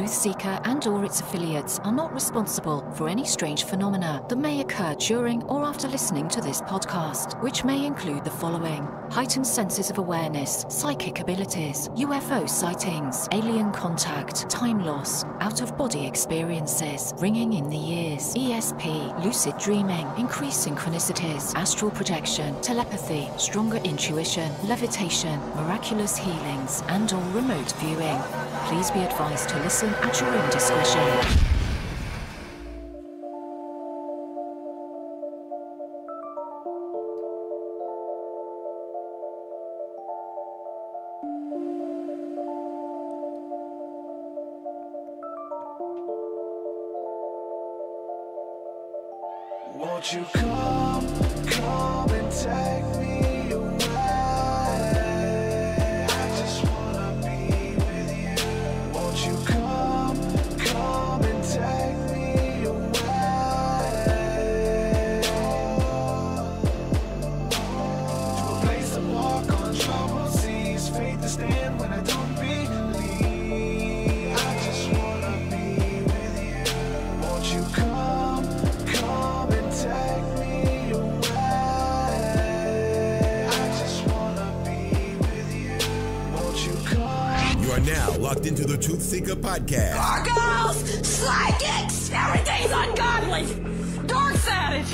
TruthSeekah and/or its affiliates are not responsible for any strange phenomena that may occur during or after listening to this podcast, which may include the following: heightened senses of awareness, psychic abilities, UFO sightings, alien contact, time loss, out-of-body experiences, ringing in the ears, ESP, lucid dreaming, increased synchronicities, astral projection, telepathy, stronger intuition, levitation, miraculous healings, and/or remote viewing. Please be advised to listen at your own discretion. Won't you come and take me away? I just wanna be with you. Won't you come and take me away? To a place to walk on troubled seas, faith to stand when I don't believe. I just wanna be with you. Won't you come and take me away? I just wanna be with you. Won't you come? You are now locked into the TruthSeekah podcast. Gargoyles, psychics, everything's ungodly. Dark's at it.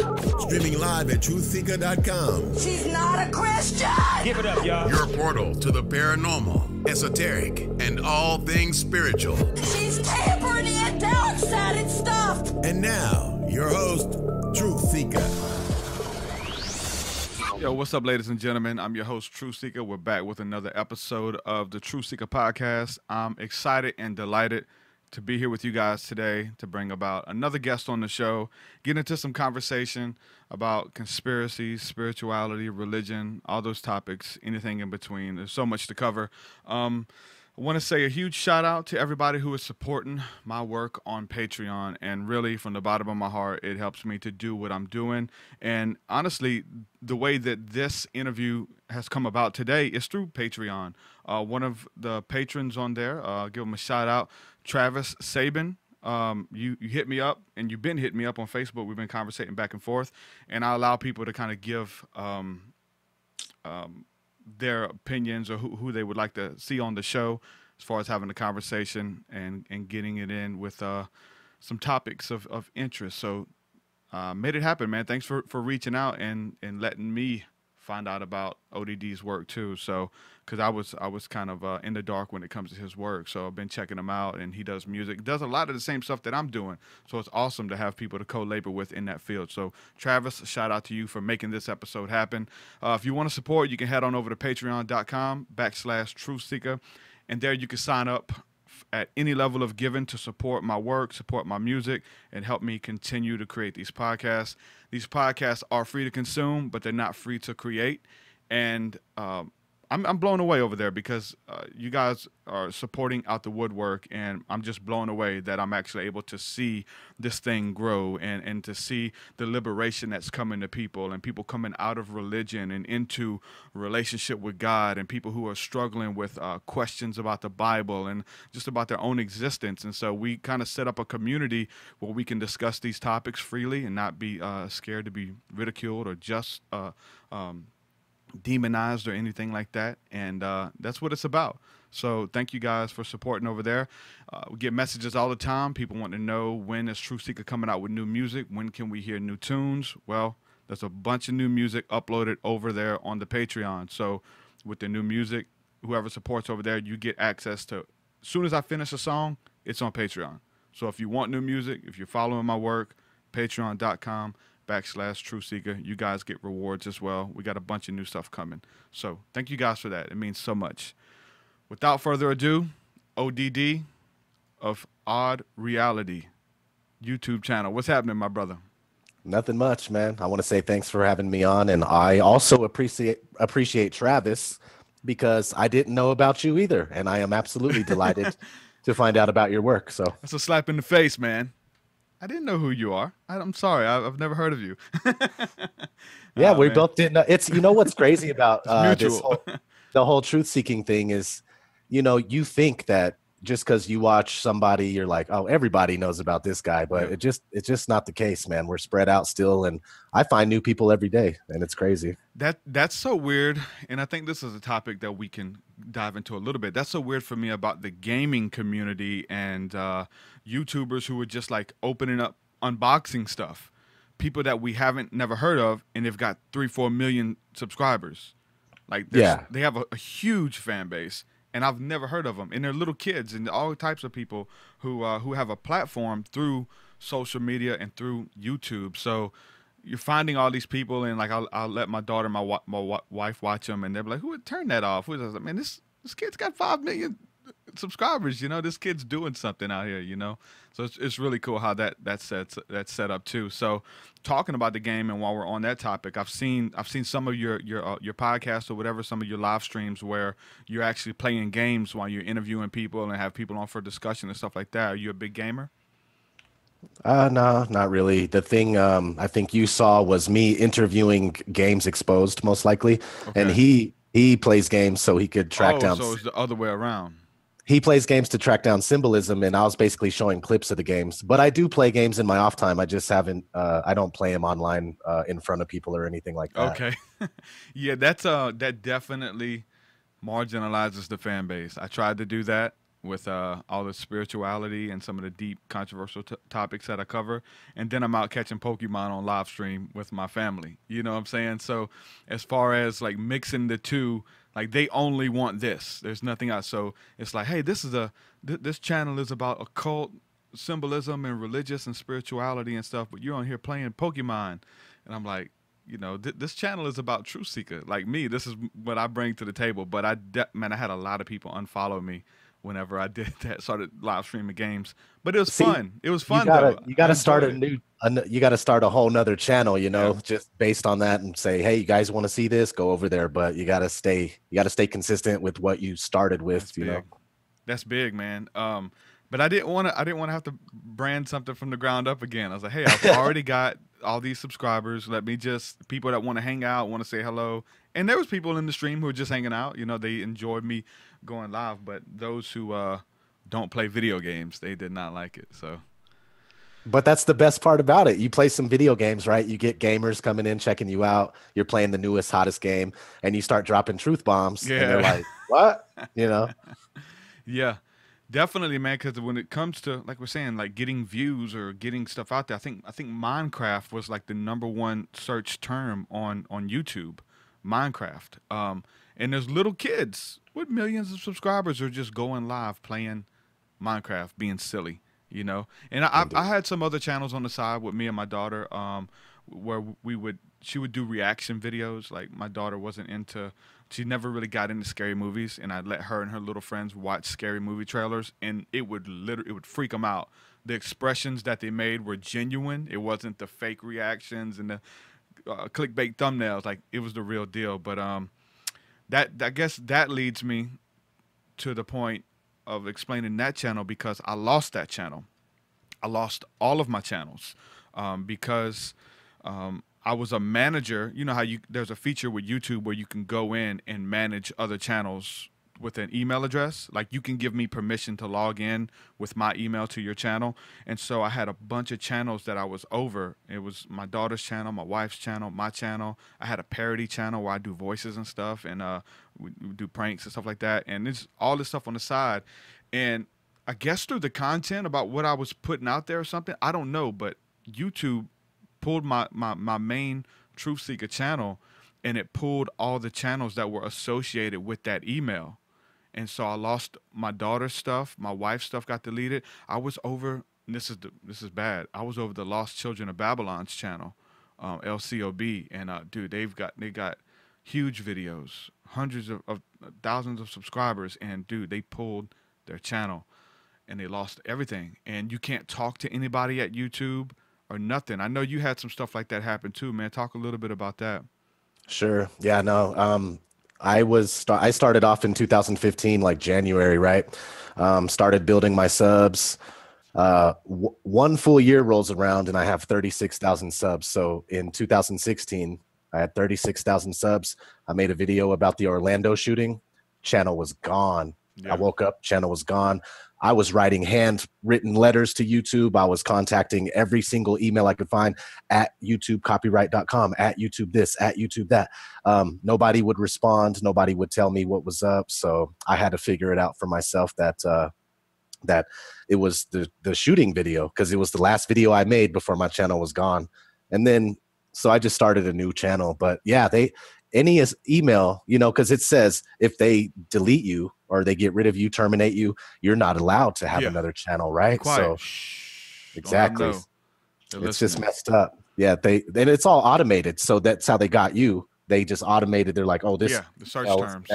Streaming live at TruthSeekah.com. She's not a Christian. Give it up, y'all. Your portal to the paranormal, esoteric, and all things spiritual. She's tampering in dark's at it stuff. And now, your host, TruthSeekah. Yo, what's up, ladies and gentlemen? I'm your host, TruthSeekah. We're back with another episode of the TruthSeekah podcast. I'm excited and delighted to be here with you guys today to bring about another guest on the show, get into some conversation about conspiracies, spirituality, religion, all those topics, anything in between. There's so much to cover. I want to say a huge shout out to everybody who is supporting my work on Patreon, and really from the bottom of my heart, it helps me to do what I'm doing. And honestly, the way that this interview has come about today is through Patreon. One of the patrons on there, give him a shout out, Travis Sabin. You hit me up, and you've been hitting me up on Facebook. We've been conversating back and forth, and I allow people to kind of give their opinions or who they would like to see on the show as far as having a conversation and getting it in with some topics of interest. So made it happen, man. Thanks for reaching out and letting me find out about O.D.D's work too. So because I was kind of in the dark when it comes to his work. So I've been checking him out, and he does music, does a lot of the same stuff that I'm doing. So it's awesome to have people to co-labor with in that field. So Travis, shout out to you for making this episode happen. If you want to support, you can head on over to patreon.com/TruthSeekah. And there you can sign up at any level of giving to support my work, support my music, and help me continue to create these podcasts. These podcasts are free to consume, but they're not free to create. And I'm blown away over there because you guys are supporting out the woodwork, and I'm just blown away that I'm actually able to see this thing grow and to see the liberation that's coming to people, and people coming out of religion and into relationship with God, and people who are struggling with questions about the Bible and just about their own existence. And so we kind of set up a community where we can discuss these topics freely and not be scared to be ridiculed or just demonized or anything like that. And that's what it's about. So thank you guys for supporting over there. We get messages all the time. People want to know, when is TruthSeekah coming out with new music? When can we hear new tunes? Well, there's a bunch of new music uploaded over there on the Patreon. So with the new music, whoever supports over there, you get access to, as soon as I finish a song, it's on Patreon. So if you want new music, if you're following my work, patreon.com/TruthSeekah. You guys get rewards as well. We got a bunch of new stuff coming. So thank you guys for that. It means so much. Without further ado, O.D.D of Odd Reality YouTube channel. What's happening, my brother? Nothing much, man. I want to say thanks for having me on, and I also appreciate Travis, because I didn't know about you either, and I am absolutely delighted to find out about your work. So that's a slap in the face, man. I didn't know who you are. I'm sorry. I've never heard of you. Yeah, we both didn't know. It's, you know, what's crazy about the whole truth seeking thing is, you know, you think that just because you watch somebody, you're like, oh, everybody knows about this guy, but it's just not the case, man. We're spread out still, and I find new people every day, and it's crazy. That's so weird, and I think this is a topic that we can dive into a little bit. That's so weird for me about the gaming community and YouTubers who are just like opening up unboxing stuff. People that we haven't never heard of, and they've got 3-4 million subscribers. Like, they have a huge fan base, and I've never heard of them. And they're little kids and all types of people who have a platform through social media and through YouTube. So you're finding all these people, and like I'll let my daughter, my wife watch them, and they're like, "Who would turn that off?" Who's like, man, this kid's got 5 million subscribers. You know, this kid's doing something out here. You know, so it's really cool how that's set up too. So talking about the game, and while we're on that topic, I've seen some of your podcasts or whatever, some of your live streams where you're actually playing games while you're interviewing people and have people on for discussion and stuff like that. Are you a big gamer? No, not really. The thing I think you saw was me interviewing Games Exposed, most likely, and he plays games so he could track down. So it's the other way around. He plays games to track down symbolism, and I was basically showing clips of the games. But I do play games in my off time. I just haven't. I don't play them online in front of people or anything like that. Okay, yeah, that definitely marginalizes the fan base. I tried to do that with all the spirituality and some of the deep controversial topics that I cover, and then I'm out catching Pokemon on live stream with my family. You know what I'm saying? So as far as like mixing the two, like they only want this. There's nothing else. So it's like, hey, this channel is about occult symbolism and religious and spirituality and stuff, but you're on here playing Pokemon, and I'm like, you know, this channel is about TruthSeekah. Like me, this is what I bring to the table. But I had a lot of people unfollow me whenever I did that, started live streaming games. But it was fun. It was fun. You gotta start you gotta start a whole nother channel, you know, just based on that, and say, hey, you guys want to see this? Go over there. But you gotta stay consistent with what you started with. That's big. That's big, man. But I didn't want to have to brand something from the ground up again. I was like, hey, I've already got all these subscribers. Let me just, people that want to hang out, want to say hello. And there was people in the stream who were just hanging out. You know, they enjoyed me going live. But those who don't play video games, they did not like it. So, but that's the best part about it. You play some video games, right? You get gamers coming in, checking you out. You're playing the newest, hottest game, and you start dropping truth bombs. Yeah. And they're like, what? You know? Yeah. Definitely, man, because when it comes to, like we're saying, like getting views or getting stuff out there, I think Minecraft was like the #1 search term on YouTube. Minecraft. And there's little kids with millions of subscribers who are just going live playing Minecraft, being silly, you know. And I had some other channels on the side with me and my daughter, where she would do reaction videos. Like my daughter wasn't into. She never really got into scary movies, and I'd let her and her little friends watch scary movie trailers, and it would freak them out. The expressions that they made were genuine. It wasn't the fake reactions and the clickbait thumbnails. Like it was the real deal. But I guess that leads me to the point of explaining that channel, because I lost that channel. I lost all of my channels because I was a manager. You know how there's a feature with YouTube where you can go in and manage other channels with an email address. Like you can give me permission to log in with my email to your channel. And so I had a bunch of channels that I was over. It was my daughter's channel, my wife's channel, my channel. I had a parody channel where I do voices and stuff, and we do pranks and stuff like that. And it's all this stuff on the side. And I guess through the content about what I was putting out there or something, I don't know, but YouTube pulled my main TruthSeekah channel, and it pulled all the channels that were associated with that email. And so I lost my daughter's stuff, my wife's stuff got deleted. I was over, this is bad. I was over the Lost Children of Babylon's channel, LCOB, and dude, they got huge videos, hundreds of thousands of subscribers, and dude, they pulled their channel and they lost everything. And you can't talk to anybody at YouTube or nothing. I know you had some stuff like that happen too, man. Talk a little bit about that. Sure. Yeah, no. I started off in 2015, like January, right? Started building my subs. One full year rolls around and I have 36,000 subs. So in 2016, I had 36,000 subs. I made a video about the Orlando shooting. Channel was gone. Yeah. I woke up, channel was gone. I was writing handwritten letters to YouTube. I was contacting every single email I could find at youtubecopyright.com, at YouTube this, at YouTube that. Nobody would respond. Nobody would tell me what was up. So I had to figure it out for myself that it was the shooting video, because it was the last video I made before my channel was gone. And then, so I just started a new channel. But yeah, any email, you know, because it says if they delete you or they get rid of you, terminate you, you're not allowed to have another channel, right? Quiet. So exactly, it's just messed up. Yeah, and it's all automated, so that's how they got you. They just automated. They're like, oh, this the search terms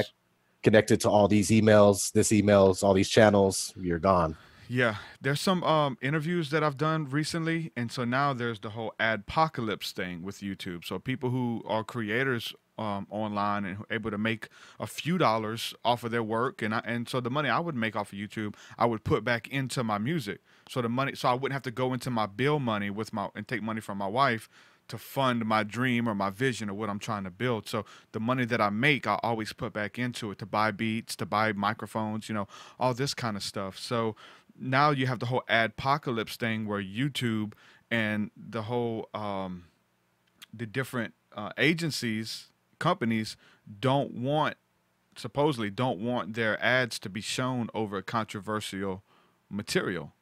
connected to all these emails, all these channels. You're gone. Yeah, there's some interviews that I've done recently, and so now there's the whole adpocalypse thing with YouTube. So people who are creators online and able to make a few dollars off of their work, and so the money I would make off of YouTube, I would put back into my music. So the money, so I wouldn't have to go into my bill money and take money from my wife to fund my dream or my vision or what I'm trying to build. So the money that I make, I always put back into it to buy beats, to buy microphones, you know, all this kind of stuff. So now you have the whole adpocalypse thing where YouTube and the whole the different agencies, companies supposedly don't want their ads to be shown over controversial material.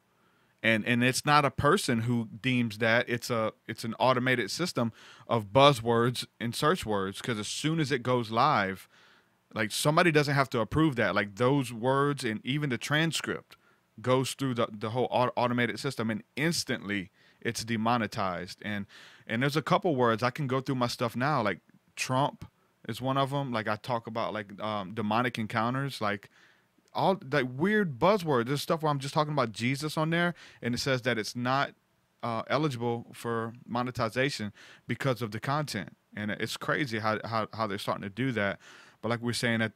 And it's not a person who deems that. It's an automated system of buzzwords and search words, because as soon as it goes live, like, somebody doesn't have to approve that. Like, those words and even the transcript goes through the whole automated system, and instantly it's demonetized. And there's a couple words I can go through my stuff now, like Trump is one of them. Like, I talk about like demonic encounters, like all that weird buzzword. There's stuff where I'm just talking about Jesus on there, and it says that it's not eligible for monetization because of the content. And it's crazy how they're starting to do that. But like we were saying at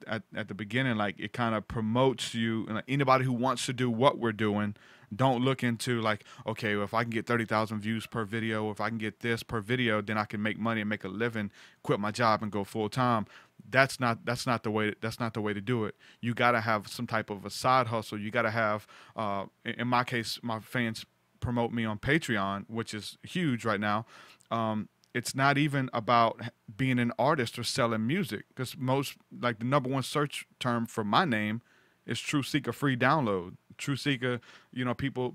the beginning, like, it kind of promotes you. And anybody who wants to do what we're doing, don't look into like, okay, well, if I can get 30,000 views per video, or if I can get this per video, then I can make money and make a living, quit my job and go full time. That's not the way to do it. You got to have some type of a side hustle. You got to have, in my case, my fans promote me on Patreon, which is huge right now. It's not even about being an artist or selling music, because most, like, the #1 search term for my name is TruthSeekah free download. TruthSeekah, you know, people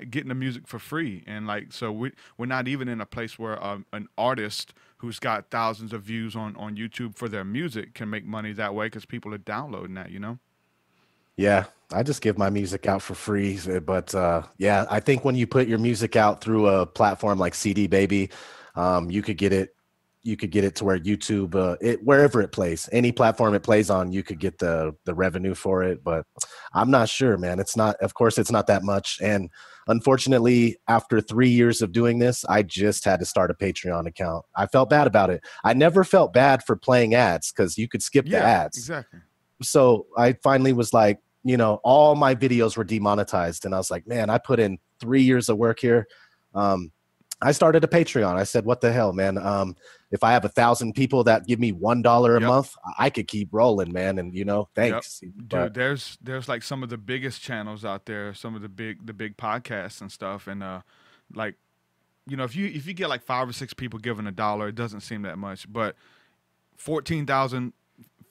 getting the music for free. And like, so we're not even in a place where an artist who's got thousands of views on YouTube for their music can make money that way, because people are downloading that, you know? Yeah, I just give my music out for free. But yeah, I think when you put your music out through a platform like CD Baby, you could get it to where YouTube, wherever it plays, any platform it plays on, you could get the revenue for it. But I'm not sure, man. It's not, of course, it's not that much. And unfortunately, after 3 years of doing this, I just had to start a Patreon account. I felt bad about it. I never felt bad for playing ads, because you could skip the ads. Exactly. So I finally was like, you know, all my videos were demonetized. And I was like, man, I put in 3 years of work here. I started a Patreon. I said, what the hell, man? If I have 1,000 people that give me $1 a month, I could keep rolling, man. And, you know, thanks. Dude, there's like some of the biggest channels out there, some of the big podcasts and stuff. And like, you know, if you get like 5 or 6 people giving $1, it doesn't seem that much. But 14,000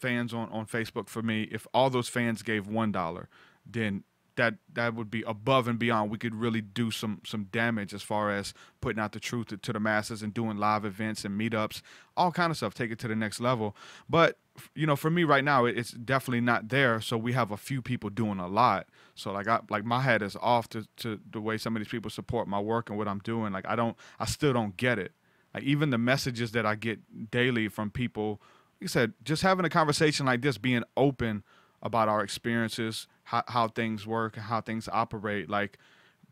fans on Facebook for me, if all those fans gave $1, then that would be above and beyond. We could really do some damage as far as putting out the truth to the masses and doing live events and meetups, all kind of stuff, take it to the next level. But, you know, for me right now, it's definitely not there. So we have a few people doing a lot. So like my head is off to the way some of these people support my work and what I'm doing. Like, I still don't get it. Like, even the messages that I get daily from people, like I said, just having a conversation like this, being open about our experiences, how things work, how things operate. Like,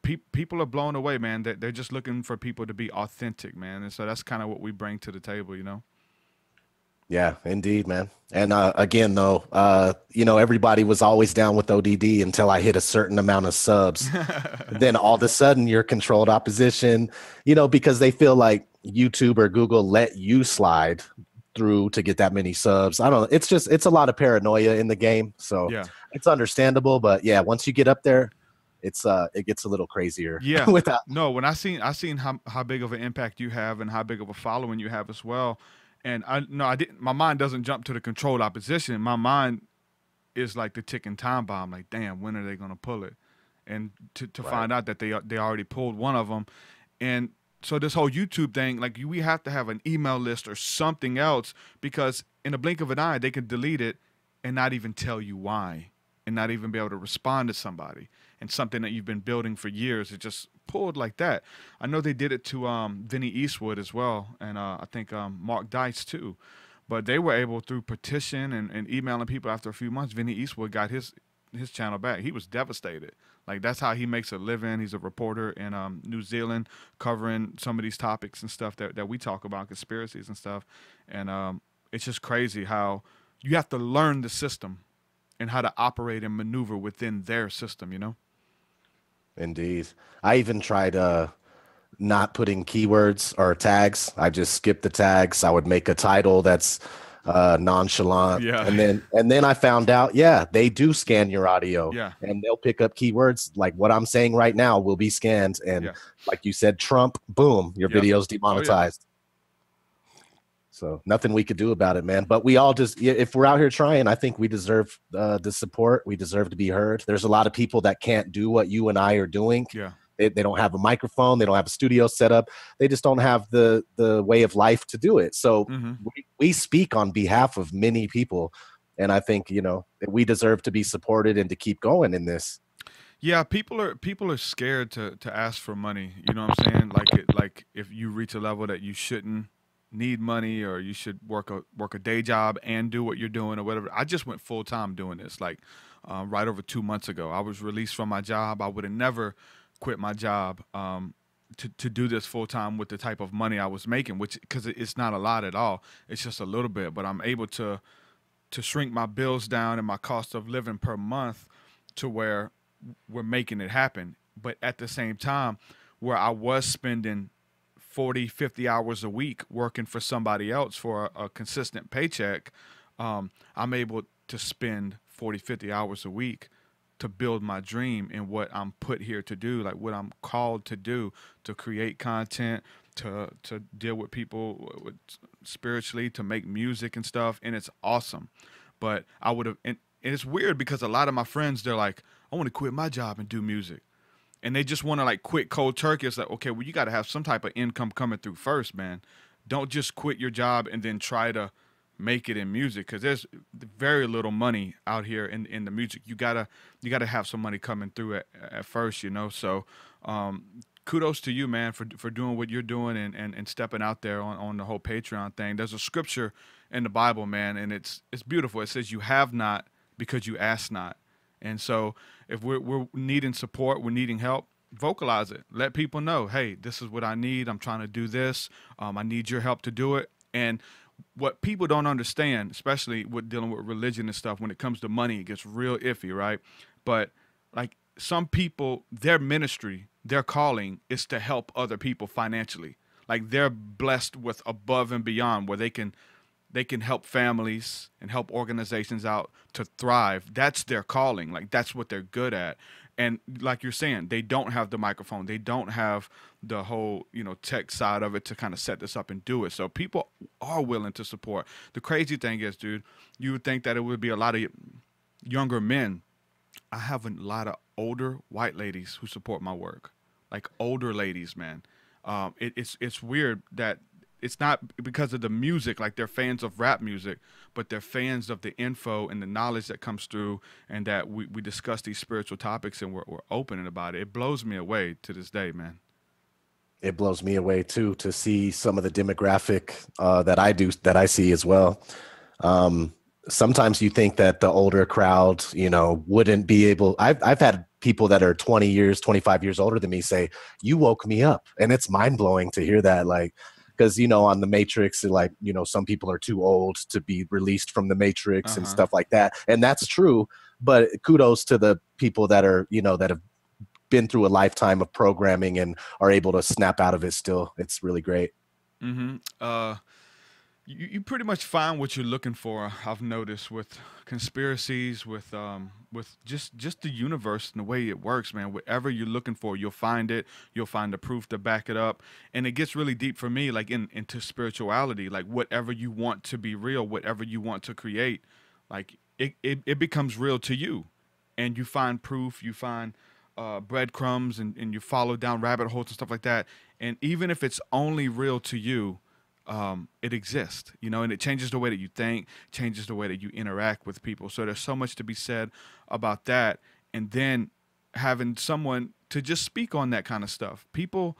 people are blown away, man. They're just looking for people to be authentic, man. And so that's kind of what we bring to the table, you know? Yeah, indeed, man. And again, though, you know, everybody was always down with O.D.D until I hit a certain amount of subs. Then all of a sudden you're controlled opposition, you know, because they feel like YouTube or Google let you slide through to get that many subs. I don't know. It's a lot of paranoia in the game. So Yeah. it's understandable. But yeah, once you get up there, it gets a little crazier. Yeah. Without No, when I seen how big of an impact you have and how big of a following you have as well. And I didn't, my mind doesn't jump to the controlled opposition. My mind is like the ticking time bomb. Like, damn, when are they going to pull it? And to find out that they already pulled one of them. And so this whole YouTube thing, like we have to have an email list or something else, because in a blink of an eye, they could delete it and not even tell you why, and not even be able to respond to somebody. And something that you've been building for years, it just pulled like that. I know they did it to Vinny Eastwood as well, and I think Mark Dice too. But they were able, through petition and emailing people after a few months, Vinny Eastwood got his channel back. He was devastated. Like, that's how he makes a living. He's a reporter in New Zealand, covering some of these topics and stuff that we talk about, conspiracies and stuff. And it's just crazy how you have to learn the system and how to operate and maneuver within their system, you know? Indeed. I even tried not putting keywords or tags. I just skipped the tags. I would make a title that's nonchalant. Yeah. And then I found out, yeah, they do scan your audio. Yeah. And they'll pick up keywords like what I'm saying right now will be scanned. And like you said, Trump, boom, your video's demonetized. So nothing we could do about it, man. But we all just, if we're out here trying, I think we deserve the support. We deserve to be heard. There's a lot of people that can't do what you and I are doing. Yeah. They don't have a microphone. They don't have a studio set up. They just don't have the way of life to do it. So we speak on behalf of many people. And I think, we deserve to be supported and to keep going in this. Yeah, people are scared to ask for money. You know what I'm saying? Like if you reach a level that you shouldn't need money, or you should work a day job and do what you're doing or whatever. I just went full time doing this, like right over 2 months ago. I was released from my job. I would have never quit my job to do this full time with the type of money I was making, because it's not a lot at all. It's just a little bit, but I'm able to shrink my bills down and my cost of living per month to where we're making it happen. But at the same time, where I was spending 40, 50 hours a week working for somebody else for a consistent paycheck, I'm able to spend 40, 50 hours a week to build my dream and what I'm put here to do, like what I'm called to do, to create content, to deal with people spiritually, to make music and stuff. And it's awesome. But I would have, and it's weird because a lot of my friends, they're like, I want to quit my job and do music. And they just want to like quit cold turkey. It's like, okay, well, you got to have some type of income coming through first, man. Don't just quit your job and then try to make it in music, because there's very little money out here in the music. You gotta have some money coming through at first, So kudos to you, man, for doing what you're doing and stepping out there on the whole Patreon thing. There's a scripture in the Bible, man, and it's beautiful. It says you have not because you ask not. And so if we're needing support, we're needing help, vocalize it. Let people know, hey, this is what I need. I'm trying to do this. I need your help to do it. And what people don't understand, especially with dealing with religion and stuff, when it comes to money, it gets real iffy, right? But like some people, their ministry, their calling is to help other people financially. Like they're blessed with above and beyond, where they can help families and help organizations out to thrive. That's their calling. Like that's what they're good at. And like you're saying, they don't have the microphone. They don't have the whole, tech side of it to kind of set this up and do it. So people are willing to support. The crazy thing is, dude, you would think that it would be a lot of younger men. I have a lot of older white ladies who support my work, like older ladies, man. It's weird that it's not because of the music, like they're fans of rap music, but they're fans of the info and the knowledge that comes through, and that we discuss these spiritual topics and we're open about it. It blows me away to this day, man. It blows me away too, to see some of the demographic that I see as well. Sometimes you think that the older crowd, wouldn't be able. I've had people that are 20 years, 25 years older than me say, you woke me up. And it's mind blowing to hear that. Like, because, on the Matrix, like, some people are too old to be released from the Matrix and stuff like that. And that's true. But kudos to the people that are, that have been through a lifetime of programming and are able to snap out of it still. It's really great. Yeah, you pretty much find what you're looking for. I've noticed with conspiracies, with just the universe and the way it works, man. Whatever you're looking for, you'll find it. You'll find the proof to back it up, and it gets really deep for me, like into spirituality. Like whatever you want to be real, whatever you want to create, like it becomes real to you, and you find proof. You find breadcrumbs, and you follow down rabbit holes and stuff like that. And even if it's only real to you, it exists, you know, and it changes the way that you think, changes the way that you interact with people. So there's so much to be said about that. And then having someone to just speak on that kind of stuff. People,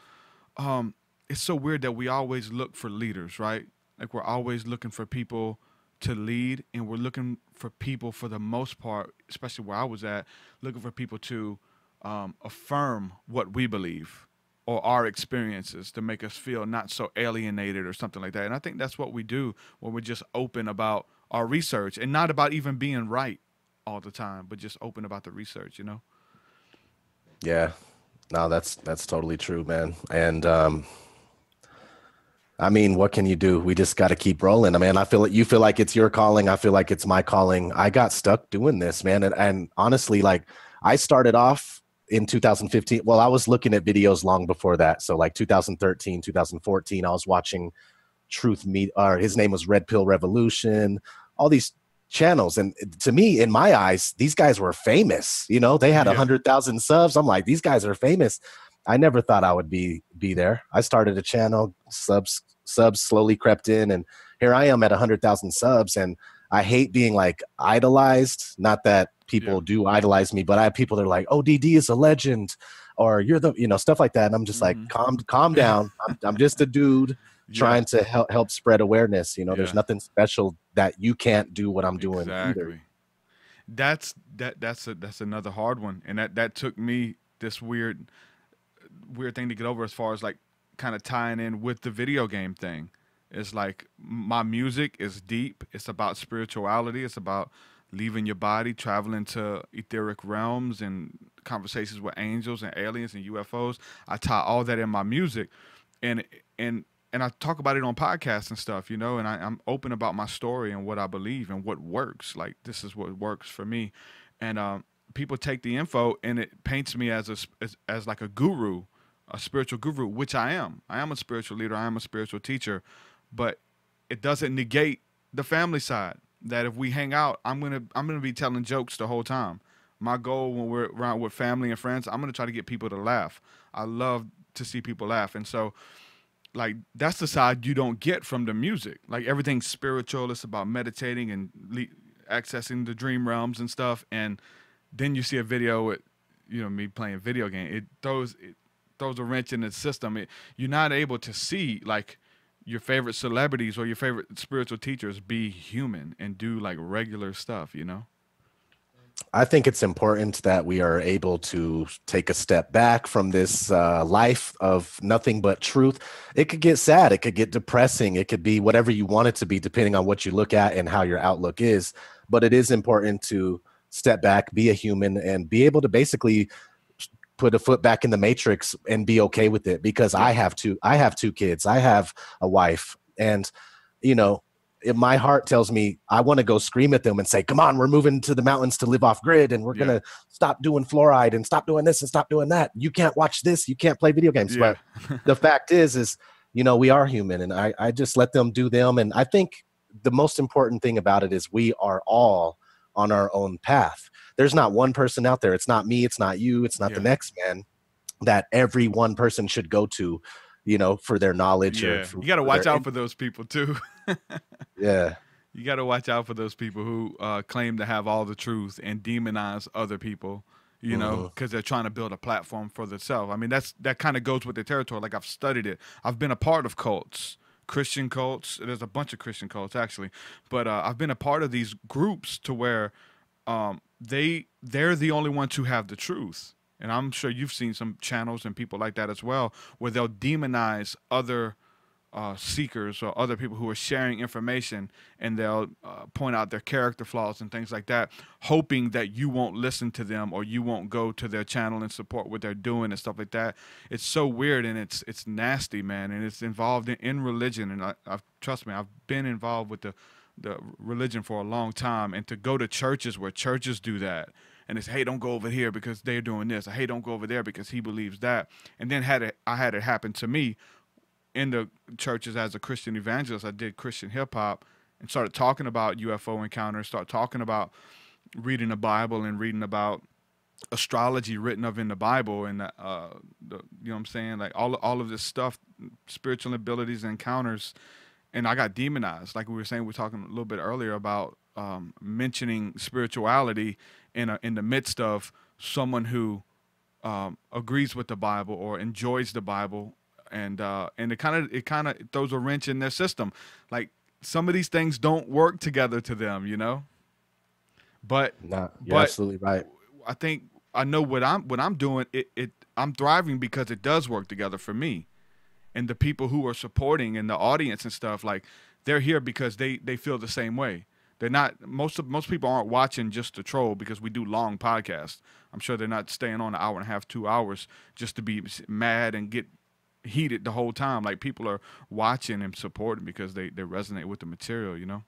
it's so weird that we always look for leaders, right? Like we're always looking for people to lead, and we're looking for people, for the most part, especially where I was at, looking for people to affirm what we believe or our experiences, to make us feel not so alienated or something like that. And I think that's what we do when we're just open about our research, and not about even being right all the time, but just open about the research, you know? Yeah, no, that's totally true, man. And I mean, what can you do? We just got to keep rolling. I mean, I feel like you feel like it's your calling. I feel like it's my calling. I got stuck doing this, man. And honestly, like I started off in 2015. Well, I was looking at videos long before that. So like 2013, 2014, I was watching his name was Red Pill Revolution, all these channels. And to me, in my eyes, these guys were famous. You know, they had 100,000 subs. I'm like, these guys are famous. I never thought I would be there. I started a channel, subs slowly crept in, and here I am at 100,000 subs. And I hate being like idolized. Not that people do idolize me, but I have people that are like, O.D.D is a legend, or you're the, you know, stuff like that. And I'm just like, calm down. I'm just a dude trying to help spread awareness. You know, there's nothing special that you can't do what I'm doing either. That's another hard one. And that took me this weird thing to get over, as far as like kind of tying in with the video game thing. It's like my music is deep. It's about spirituality. It's about leaving your body, traveling to etheric realms and conversations with angels and aliens and UFOs. I tie all that in my music, and I talk about it on podcasts and stuff, you know, and I'm open about my story and what I believe and what works. Like, this is what works for me. And people take the info, and it paints me as like a guru, a spiritual guru, which I am. I am a spiritual leader. I am a spiritual teacher, but it doesn't negate the family side. That if we hang out, I'm gonna be telling jokes the whole time. My goal when we're around with family and friends, I'm gonna try to get people to laugh. I love to see people laugh, and so like that's the side you don't get from the music. Like everything's spiritual. It's about meditating and accessing the dream realms and stuff. And then you see a video with, you know, me playing video game. It throws a wrench in the system. You're not able to see like your favorite celebrities or your favorite spiritual teachers be human and do like regular stuff, you know? I think it's important that we are able to take a step back from this life of nothing but truth. It could get sad. It could get depressing. It could be whatever you want it to be, depending on what you look at and how your outlook is. But it is important to step back, be a human, and be able to basically put a foot back in the matrix and be okay with it, because I have two kids. I have a wife, and you know, my heart tells me I want to go scream at them and say, come on, we're moving to the mountains to live off grid, and we're going to stop doing fluoride and stop doing this and stop doing that. You can't watch this. You can't play video games. But the fact is, you know, we are human, and I just let them do them. And I think the most important thing about it is we are all on our own path. There's not one person out there. It's not me. It's not you. It's not the next man that every one person should go to, you know, for their knowledge. You got to watch out for those people too. You got to watch out for those people who claim to have all the truth and demonize other people, you know, because they're trying to build a platform for themselves. I mean, that kind of goes with the territory. Like, I've studied it. I've been a part of cults, Christian cults. There's a bunch of Christian cults actually, but I've been a part of these groups to where they're the only ones who have the truth. And I'm sure you've seen some channels and people like that as well, where they'll demonize other seekers or other people who are sharing information, and they'll point out their character flaws and things like that, hoping that you won't listen to them or you won't go to their channel and support what they're doing and stuff like that. It's so weird, and it's nasty, man, and it's involved in religion. And I've trust me, I've been involved with the religion for a long time, and to go to churches where churches do that, and it's, hey, don't go over here because they're doing this, or hey, don't go over there because he believes that. And then I had it happen to me in the churches as a Christian evangelist. I did Christian hip hop and started talking about UFO encounters, start talking about reading the Bible and reading about astrology written of in the Bible, and you know what I'm saying, like all of this stuff, spiritual abilities and encounters. And I got demonized. Like we were saying, we were talking a little bit earlier about mentioning spirituality in the midst of someone who agrees with the Bible or enjoys the Bible, and it kind of throws a wrench in their system. Like, some of these things don't work together to them, you know. But you're absolutely right. I think I know what I'm doing. I'm thriving because it does work together for me, and the people who are supporting and the audience and stuff, like, they're here because they feel the same way. They're not, most people aren't watching just to troll, because we do long podcasts. I'm sure they're not staying on an hour and a half, 2 hours just to be mad and get heated the whole time. Like, people are watching and supporting because they resonate with the material, you know?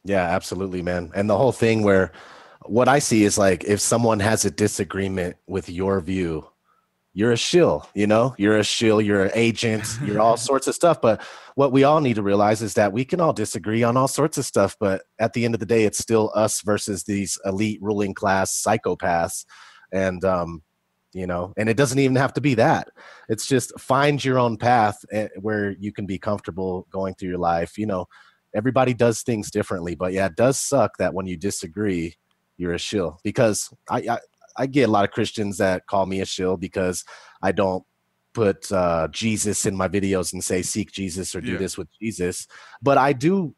Yeah, absolutely, man. And the whole thing where what I see is, like, if someone has a disagreement with your view, you're a shill, you know, you're a shill, you're an agent, you're all sorts of stuff. But what we all need to realize is that we can all disagree on all sorts of stuff, but at the end of the day, it's still us versus these elite ruling class psychopaths. And, you know, and it doesn't even have to be that. It's just find your own path where you can be comfortable going through your life. You know, everybody does things differently, but yeah, it does suck that when you disagree, you're a shill. Because I get a lot of Christians that call me a shill because I don't put Jesus in my videos and say seek Jesus or do this with Jesus. But I do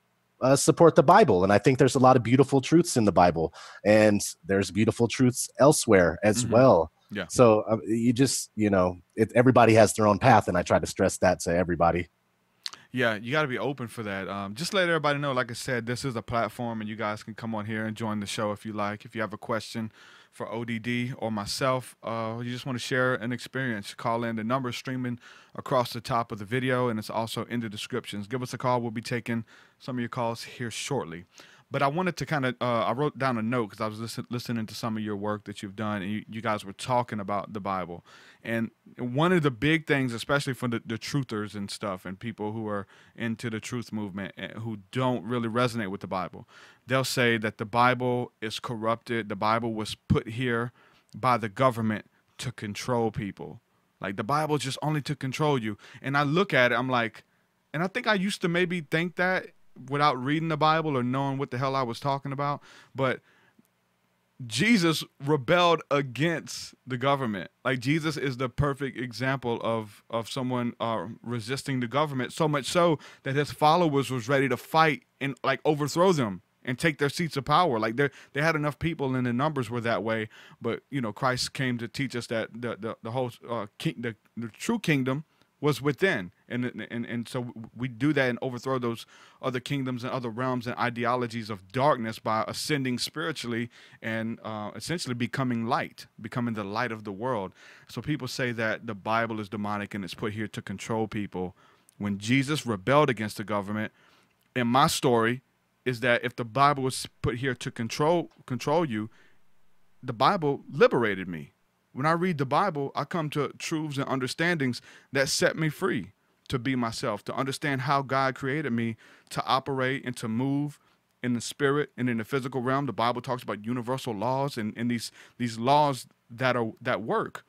support the Bible, and I think there's a lot of beautiful truths in the Bible, and there's beautiful truths elsewhere as well. Yeah. So you just, you know, everybody has their own path, and I try to stress that to everybody. Yeah, you got to be open for that. Just let everybody know, like I said, this is a platform, and you guys can come on here and join the show if you like. If you have a question for O.D.D or myself, you just want to share an experience, call in. The number is streaming across the top of the video, and it's also in the descriptions. Give us a call. We'll be taking some of your calls here shortly. But I wanted to kind of, I wrote down a note because I was listening to some of your work that you've done, and you guys were talking about the Bible. And one of the big things, especially for the truthers and stuff, and people who are into the truth movement and who don't really resonate with the Bible, they'll say that the Bible is corrupted. The Bible was put here by the government to control people. Like, the Bible just only to control you. And I look at it, I'm like, and I think I used to maybe think that without reading the Bible or knowing what the hell I was talking about. But Jesus rebelled against the government. Like, Jesus is the perfect example of someone resisting the government, so much so that his followers was ready to fight and, like, overthrow them and take their seats of power. Like, they had enough people, and the numbers were that way. But, you know, Christ came to teach us that the whole the true kingdom was within, and so we do that and overthrow those other kingdoms and other realms and ideologies of darkness by ascending spiritually and essentially becoming light, becoming the light of the world. So people say that the Bible is demonic and it's put here to control people. When Jesus rebelled against the government, and my story is that if the Bible was put here to control you, the Bible liberated me. When I read the Bible, I come to truths and understandings that set me free to be myself, to understand how God created me to operate and to move in the spirit and in the physical realm. The Bible talks about universal laws and these laws that work.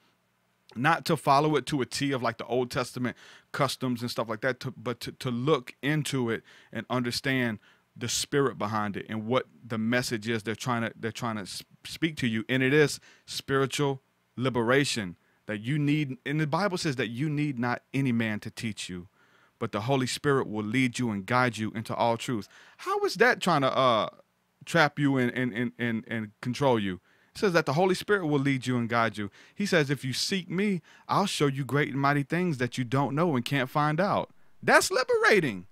Not to follow it to a T of like the Old Testament customs and stuff like that, but to look into it and understand the spirit behind it and what the message is they're trying to speak to you. And it is spiritual liberation that you need. And the Bible says that you need not any man to teach you, but the Holy Spirit will lead you and guide you into all truth. How is that trying to trap you and control you? It says that the Holy Spirit will lead you and guide you. He says, if you seek me, I'll show you great and mighty things that you don't know and can't find out. That's liberating.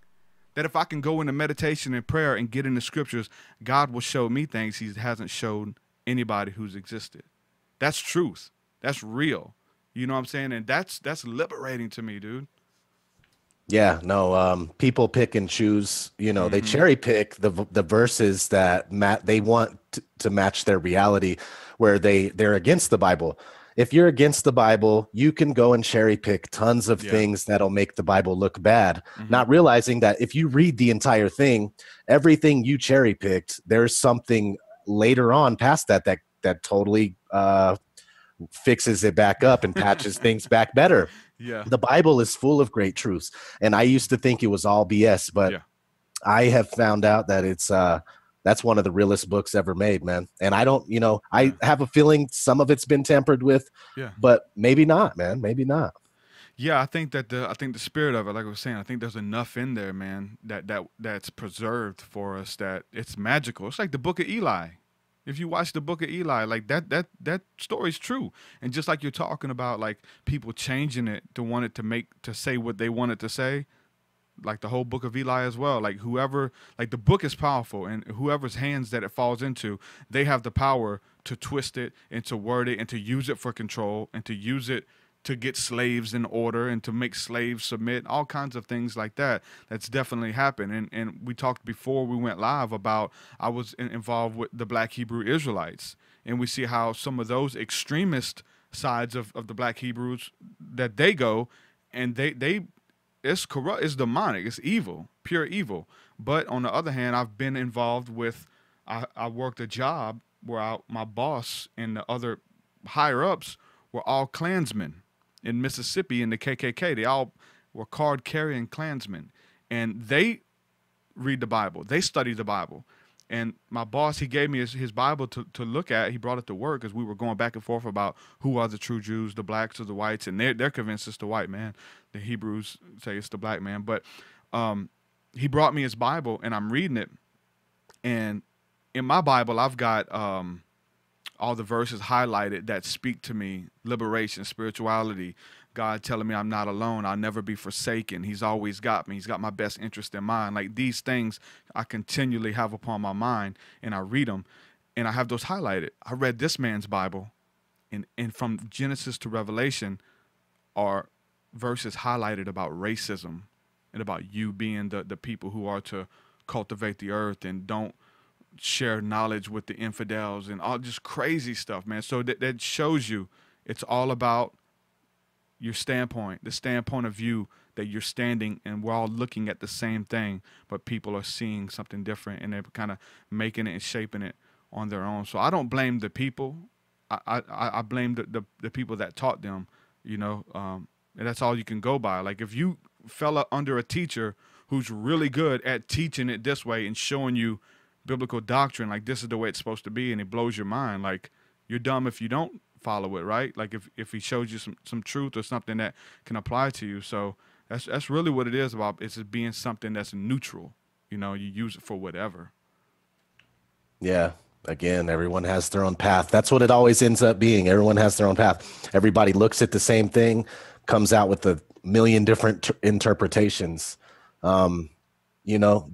That if I can go into meditation and prayer and get in the scriptures, God will show me things he hasn't shown anybody who's existed. That's truth. That's real. You know what I'm saying? And that's liberating to me, dude. Yeah, no, people pick and choose, they cherry pick the verses that they want to match their reality, where they're against the Bible. If you're against the Bible, you can go and cherry pick tons of things that'll make the Bible look bad, not realizing that if you read the entire thing, everything you cherry picked, there's something later on past that totally fixes it back up and patches things back better. Yeah. The Bible is full of great truths. And I used to think it was all BS, but I have found out that it's that's one of the realest books ever made, man. And I don't, I have a feeling some of it's been tampered with, but maybe not, man. Maybe not. Yeah, I think the spirit of it, like I was saying, I think there's enough in there, man, that's preserved for us, that it's magical. It's like the book of Eli. If you watch the book of Eli, like that story's true. And just like you're talking about, like people changing it to want it to say what they wanted to say, like the whole book of Eli as well. Like the book is powerful, and whoever's hands that it falls into, they have the power to twist it and to word it and to use it for control and to use it to get slaves in order and to make slaves submit, all kinds of things like that. That's definitely happened. And we talked before we went live about, I was involved with the Black Hebrew Israelites, and we see how some of those extremist sides of the Black Hebrews, that they go and it's corrupt, it's demonic, it's evil, pure evil. But on the other hand, I've been involved with, I worked a job where my boss and the other higher ups were all Klansmen in Mississippi in the KKK. They all were card-carrying Klansmen, and they read the Bible. They study the Bible. And my boss, he gave me his Bible to look at. He brought it to work as we were going back and forth about who are the true Jews, the blacks or the whites, and they're convinced it's the white man. The Hebrews say it's the black man. But he brought me his Bible, and I'm reading it. And in my Bible, I've got all the verses highlighted that speak to me: liberation, spirituality, God telling me I'm not alone, I'll never be forsaken, he's always got me, he's got my best interest in mind. Like, these things I continually have upon my mind, and I read them, and I have those highlighted. I read this man's Bible, and from Genesis to Revelation are verses highlighted about racism and about you being the people who are to cultivate the earth and don't share knowledge with the infidels and all just crazy stuff, man. So that shows you it's all about your standpoint, the standpoint of view that you're standing, and we're all looking at the same thing, but people are seeing something different, and they're kind of making it and shaping it on their own. So I don't blame the people. I blame the people that taught them, and that's all you can go by. Like, if you fell under a teacher who's really good at teaching it this way and showing you biblical doctrine, like this is the way it's supposed to be, and it blows your mind, like, you're dumb if you don't follow it, right? Like, if he shows you some truth or something that can apply to you. So that's really what it is about. It's just being something that's neutral. You use it for whatever. Yeah. Again, everyone has their own path. That's what it always ends up being. Everyone has their own path. Everybody looks at the same thing, comes out with a million different interpretations. The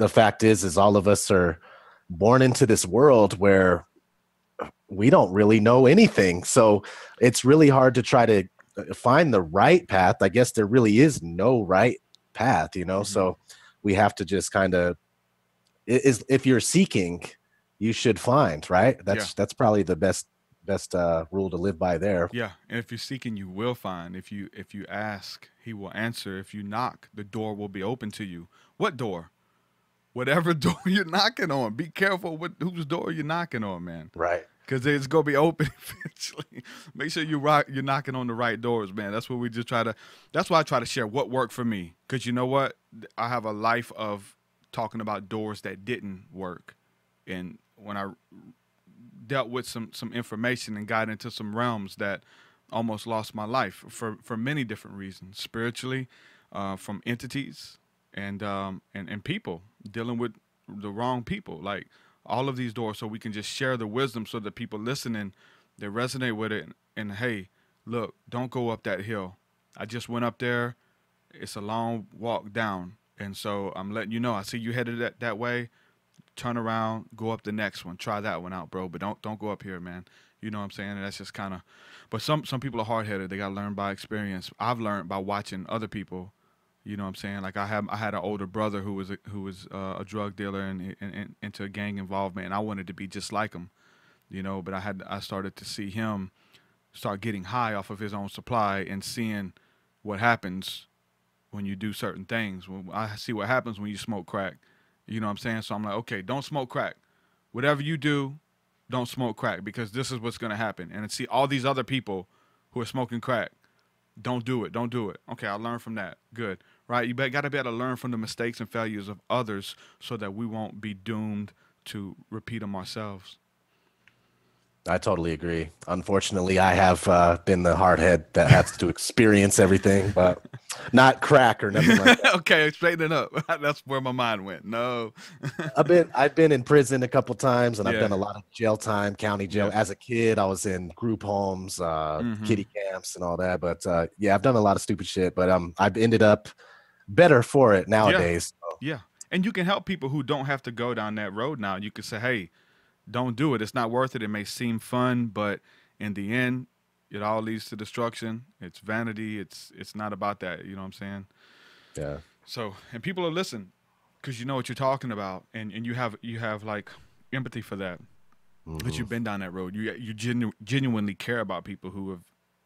fact is all of us are born into this world where we don't really know anything. So it's really hard to try to find the right path. I guess there really is no right path, So we have to just kind of, if you're seeking, you should find, right? That's probably the best rule to live by there. Yeah. And if you're seeking, you will find. If you ask, he will answer. If you knock, the door will be open to you. What door? Whatever door you're knocking on. Be careful whose door you're knocking on, man. Right. Because it's going to be open eventually. Make sure you're knocking on the right doors, man. That's what we just that's why I try to share what worked for me. Because you know what? I have a life of talking about doors that didn't work. And when I dealt with some information and got into some realms that almost lost my life for many different reasons, spiritually, from entities and people, dealing with the wrong people, like all of these doors. So we can just share the wisdom so that people listening, they resonate with it. And hey, look, don't go up that hill. I just went up there It's a long walk down. And so I'm letting you know, I see you headed that way. Turn around, go up the next one. Try that one out, bro. But don't go up here, man. You know what I'm saying? And that's just kind of. But some people are hard headed. They gotta learn by experience. I've learned by watching other people. You know what I'm saying? Like I had an older brother who was a drug dealer and into gang involvement, and I wanted to be just like him. You know, but I started to see him start getting high off of his own supply and seeing what happens when you do certain things. When I see what happens when you smoke crack. You know what I'm saying? So I'm like, okay, don't smoke crack. Whatever you do, don't smoke crack, because this is what's going to happen. And see all these other people who are smoking crack. Don't do it. Don't do it. Okay, I learned from that. Good. Right? You got to be able to learn from the mistakes and failures of others so that we won't be doomed to repeat them ourselves. I totally agree. Unfortunately, I have been the hardhead that has to experience everything, but not crack or nothing like that. Okay, straighten it up. That's where my mind went. No. I've been in prison a couple times, and I've done a lot of jail time, county jail. Yeah. As a kid, I was in group homes, kiddie camps, and all that. But yeah, I've done a lot of stupid shit. But I've ended up better for it nowadays. So. Yeah, and you can help people who don't have to go down that road now. You can say, hey, don't do it. It's not worth it. It may seem fun, but in the end, it all leads to destruction. It's vanity. It's not about that. You know what I'm saying? Yeah. So, and people are listening because you know what you're talking about, and you have like empathy for that. Because you've been down that road. You genuinely care about people who have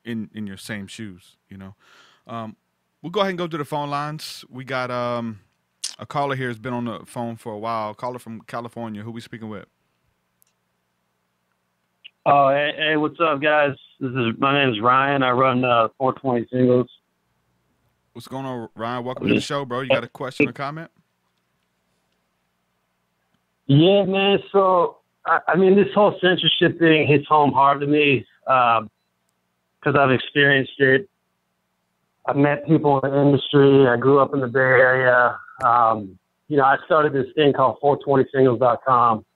in your same shoes. You know. We'll go ahead and go to the phone lines. We got a caller here has been on the phone for a while. Caller from California. Who we speaking with? Oh, hey, what's up, guys? My name is Ryan. I run 420 Singles. What's going on, Ryan? Welcome to the show, bro. You got a question or comment? Yeah, man. So, I mean, this whole censorship thing hits home hard to me because I've experienced it. I've met people in the industry. I grew up in the Bay Area. You know, I started this thing called 420singles.com.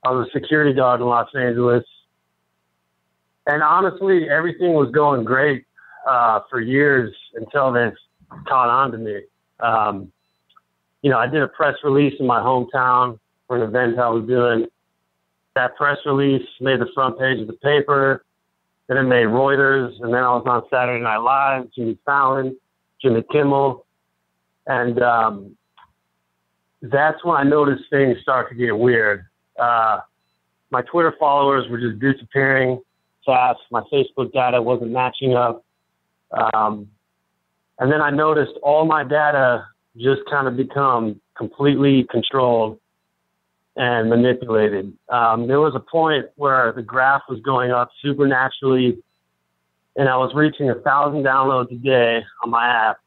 I was a security guard in Los Angeles. And honestly, everything was going great for years until this caught on to me. You know, I did a press release in my hometown for an event I was doing. That press release made the front page of the paper. Then it made Reuters. And then I was on Saturday Night Live, Jimmy Fallon, Jimmy Kimmel. And that's when I noticed things start to get weird. My Twitter followers were just disappearing fast. My Facebook data wasn't matching up. And then I noticed all my data just kind of become completely controlled and manipulated. There was a point where the graph was going up supernaturally, and I was reaching 1,000 downloads a day on my app.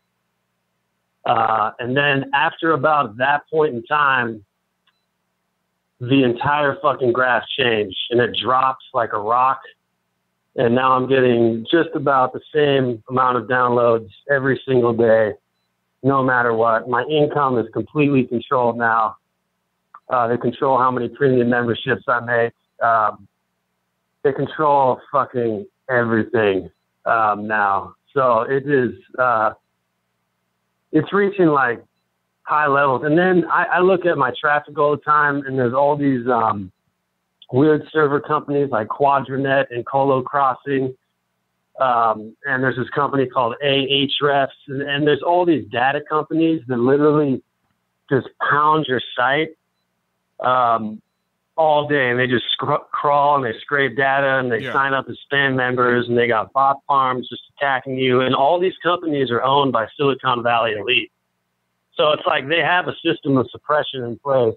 And then after about that point in time, the entire fucking graph changed, and it dropped like a rock. And now I'm getting just about the same amount of downloads every single day, no matter what. My income is completely controlled now. They control how many premium memberships I make. They control fucking everything now. So it is, it's reaching like high levels. And then I look at my traffic all the time, and there's all these weird server companies like Quadranet and Colo Crossing. And there's this company called Ahrefs. And there's all these data companies that literally just pound your site all day. And they just crawl and they scrape data and they sign up as spam members, and they got bot farms just attacking you. And all these companies are owned by Silicon Valley elite. So it's like they have a system of suppression in place.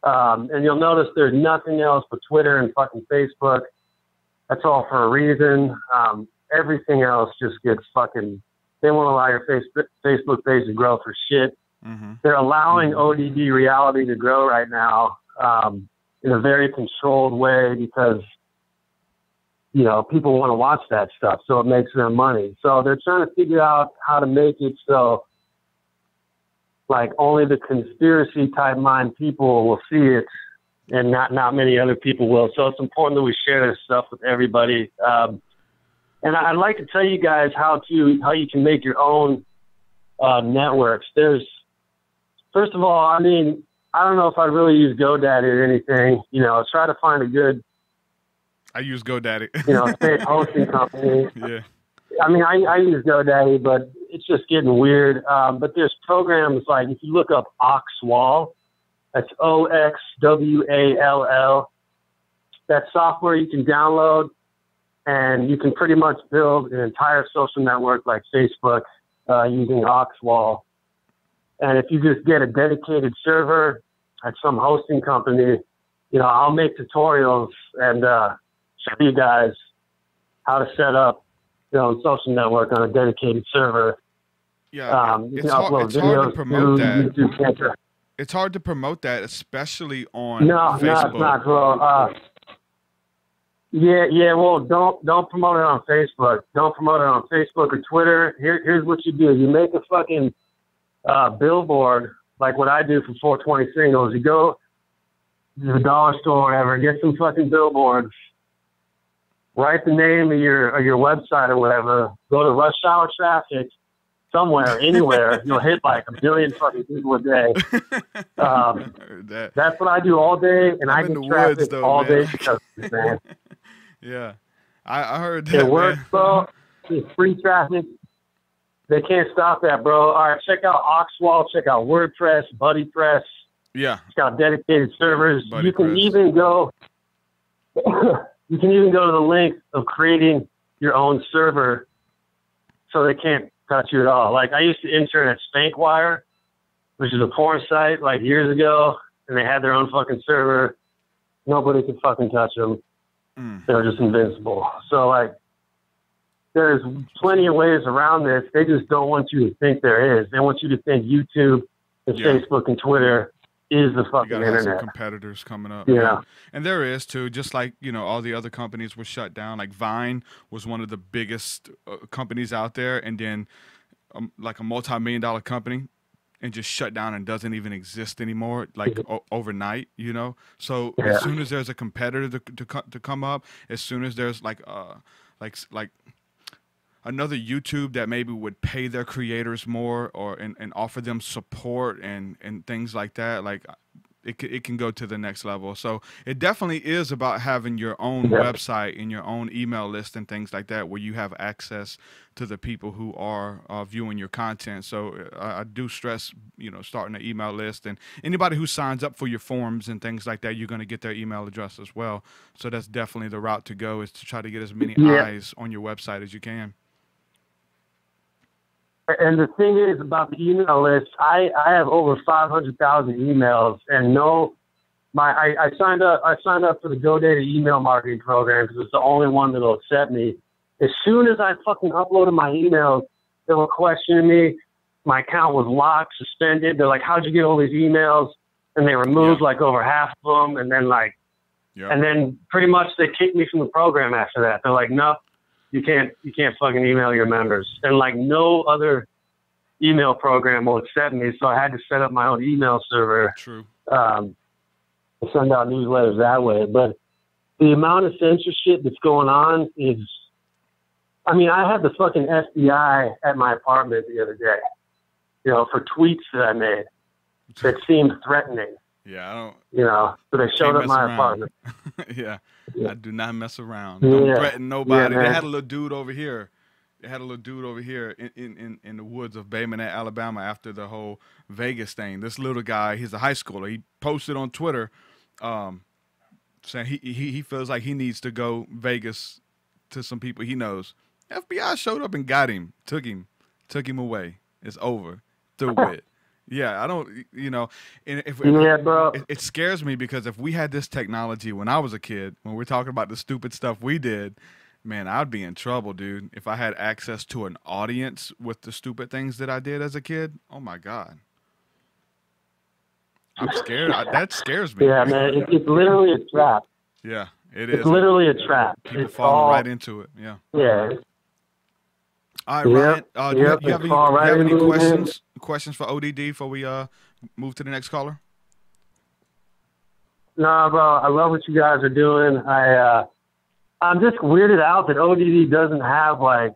And you'll notice there's nothing else but Twitter and fucking Facebook. That's all for a reason. Everything else just gets fucking, they won't allow your Facebook page to grow for shit. Mm-hmm. They're allowing O.D.D reality to grow right now in a very controlled way because, you know, people want to watch that stuff, so it makes them money. So they're trying to figure out how to make it so like only the conspiracy type mind people will see it, and not many other people will. So it's important that we share this stuff with everybody. And I'd like to tell you guys how you can make your own networks. First of all, I mean, I don't know if I'd really use GoDaddy or anything. You know, try to find a good. I use GoDaddy. You know, state hosting company. Yeah. I mean, I use GoDaddy, but it's just getting weird. But there's programs like, if you look up Oxwall, that's Oxwall. That software you can download, and you can pretty much build an entire social network like Facebook using Oxwall. And if you just get a dedicated server at some hosting company, you know, I'll make tutorials and show you guys how to set up your own social network on a dedicated server. Yeah, you can upload it's hard to promote that. YouTube. It's hard to promote that, especially on Facebook. No, it's not, bro. Yeah. Well, don't promote it on Facebook. Don't promote it on Facebook or Twitter. Here's what you do: you make a fucking billboard, like what I do for 420 Singles. You go to the dollar store or whatever, get some fucking billboards, write the name of your website or whatever, go to rush hour traffic somewhere, anywhere, you'll hit like 1 billion fucking people a day. That's what I do all day, and I get traffic all day because of this, man. Yeah, I heard that. It works, bro. It's free traffic. They can't stop that, bro. All right, check out Oxwall. Check out WordPress, BuddyPress. Yeah, it's got dedicated servers. BuddyPress. You can even go. You can even go to the length of creating your own server, so they can't touch you at all. Like, I used to intern at Spankwire, which is a porn site, like years ago, and they had their own fucking server. Nobody could fucking touch them. They're just invincible. So, like, there's plenty of ways around this. They just don't want you to think there is. They want you to think YouTube and Facebook and Twitter is the fucking internet. Have some competitors coming up. Yeah. And there is too, just like, you know, all the other companies were shut down. Like Vine was one of the biggest companies out there, and then like a multi-million-dollar company, and just shut down and doesn't even exist anymore, like overnight, you know? So as soon as there's a competitor to come up, as soon as there's like another YouTube that maybe would pay their creators more and offer them support and things like that, like it can go to the next level. So it definitely is about having your own website and your own email list and things like that, where you have access to the people who are viewing your content. So I do stress, you know, starting an email list, and anybody who signs up for your forums and things like that, you're going to get their email address as well. So that's definitely the route to go, is to try to get as many eyes on your website as you can. And the thing is about the email list, I have over 500,000 emails, and I signed up for the GoDaddy email marketing program because it's the only one that'll accept me. As soon as I fucking uploaded my emails, they were questioning me. My account was locked, suspended. They're like, "How'd you get all these emails?" And they removed like over half of them, and then and then pretty much they kicked me from the program after that. They're like, "No. You can't fucking email your members." And like no other email program will accept me, so I had to set up my own email server. True. To send out newsletters that way. But the amount of censorship that's going on is, I mean, I had the fucking FBI at my apartment the other day, you know, for tweets that I made that seemed threatening. Yeah, I don't. You know, so they showed up my apartment. Yeah, I do not mess around. Don't threaten nobody. They had a little dude over here. In the woods of Bay Minette, Alabama, after the whole Vegas thing. This little guy, he's a high schooler. He posted on Twitter, saying he feels like he needs to go Vegas to some people he knows. FBI showed up and got him, took him away. It's over. Through with. Yeah, I don't, you know, and bro. It scares me, because if we had this technology when I was a kid, when we're talking about the stupid stuff we did, man, I'd be in trouble, dude. If I had access to an audience with the stupid things that I did as a kid, oh my God. I'm scared. That scares me. Yeah, man, it's literally a trap. Yeah, it is. It's literally a trap. People falling right into it, yeah. Yeah. All right, Ryan, do you have any questions for O.D.D before we move to the next caller? No, bro, I love what you guys are doing. I'm just weirded out that O.D.D doesn't have like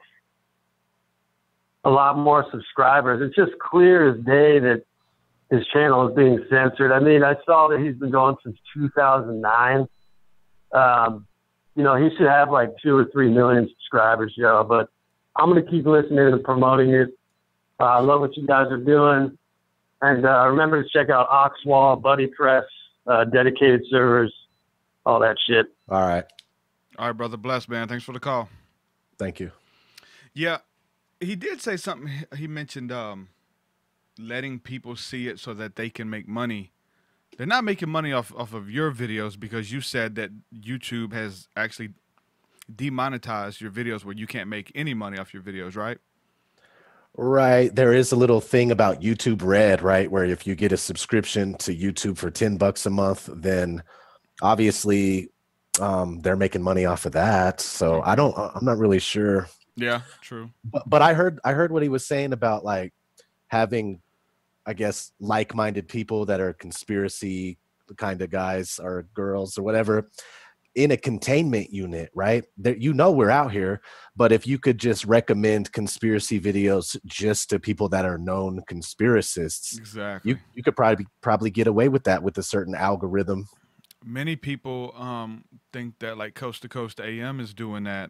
a lot more subscribers. It's just clear as day that his channel is being censored. I mean, I saw that he's been going since 2009. You know, he should have like 2 or 3 million subscribers, Joe, but I'm going to keep listening and promoting it. I love what you guys are doing. And remember to check out Oxwall, Buddy Press, dedicated servers, all that shit. All right. All right, brother. Bless, man. Thanks for the call. Thank you. Yeah, he did say something. He mentioned letting people see it so that they can make money. They're not making money off of your videos because you said that YouTube has actually demonetized your videos where you can't make any money off your videos, right? Right. There is a little thing about YouTube Red, right? Where if you get a subscription to YouTube for $10 a month, then obviously they're making money off of that. So I'm not really sure. Yeah, true. But I heard what he was saying about like having, I guess, like-minded people that are conspiracy kind of guys or girls or whatever in a containment unit, right? That, you know, we're out here, but if you could just recommend conspiracy videos just to people that are known conspiracists, exactly, you could probably get away with that with a certain algorithm. Many people think that like Coast to Coast AM is doing that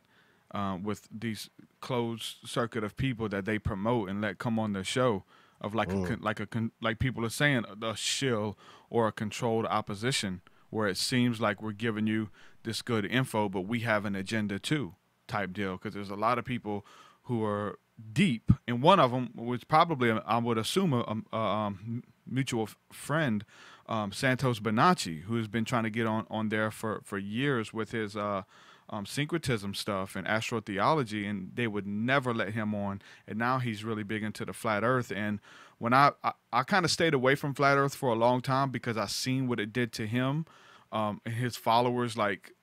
with these closed circuit of people that they promote and let come on their show. Of like like people are saying, a shill or a controlled opposition, where it seems like we're giving you this good info, but we have an agenda too, type deal. Because there's a lot of people who are deep, and one of them was probably, I would assume, a mutual friend, Santos Bonacci, who has been trying to get on there for years with his syncretism stuff and astrotheology, and they would never let him on. And now he's really big into the flat earth. And when I kind of stayed away from flat earth for a long time because I seen what it did to him, and his followers like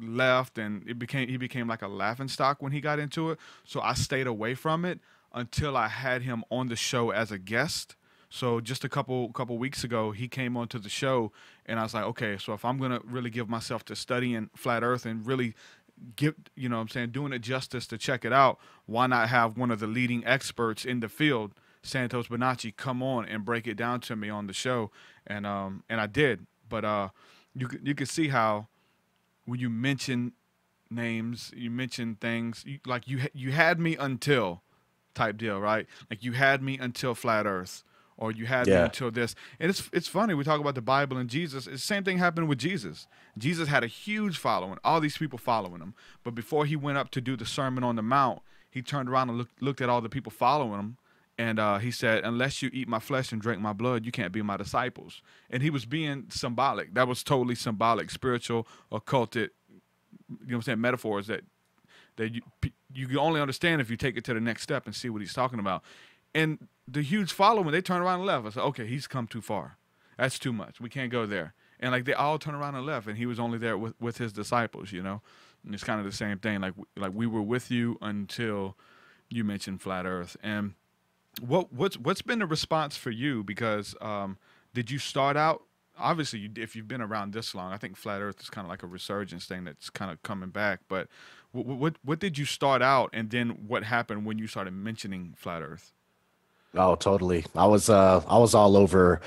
left, and he became like a laughingstock when he got into it. So I stayed away from it until I had him on the show as a guest. So just a couple weeks ago, he came onto the show, and I was like, okay, so if I'm gonna really give myself to studying flat earth and really give, you know what I'm saying, doing it justice to check it out, why not have one of the leading experts in the field, Santos Bonacci, come on and break it down to me on the show? And I did. But you could see how when you mention names, you mention things, like you had me until type deal, right? Like you had me until flat earth. Or you had me until this. And it's funny, we talk about the Bible and Jesus. The same thing happened with Jesus. Jesus had a huge following, all these people following him. But before he went up to do the Sermon on the Mount, he turned around and looked at all the people following him. And he said, unless you eat my flesh and drink my blood, you can't be my disciples. And he was being symbolic. That was totally symbolic, spiritual, occulted, you know what I'm saying, metaphors that you can only understand if you take it to the next step and see what he's talking about. And the huge following, they turned around and left. I said, okay, he's come too far. That's too much. We can't go there. And like they all turned around and left, and he was only there with his disciples, you know. And it's kind of the same thing. Like we were with you until you mentioned flat earth. And what's been the response for you? Because did you start out, obviously if you've been around this long, I think flat earth is kind of like a resurgence thing that's kind of coming back. But what did you start out, and then what happened when you started mentioning flat earth? Oh, totally. I was all over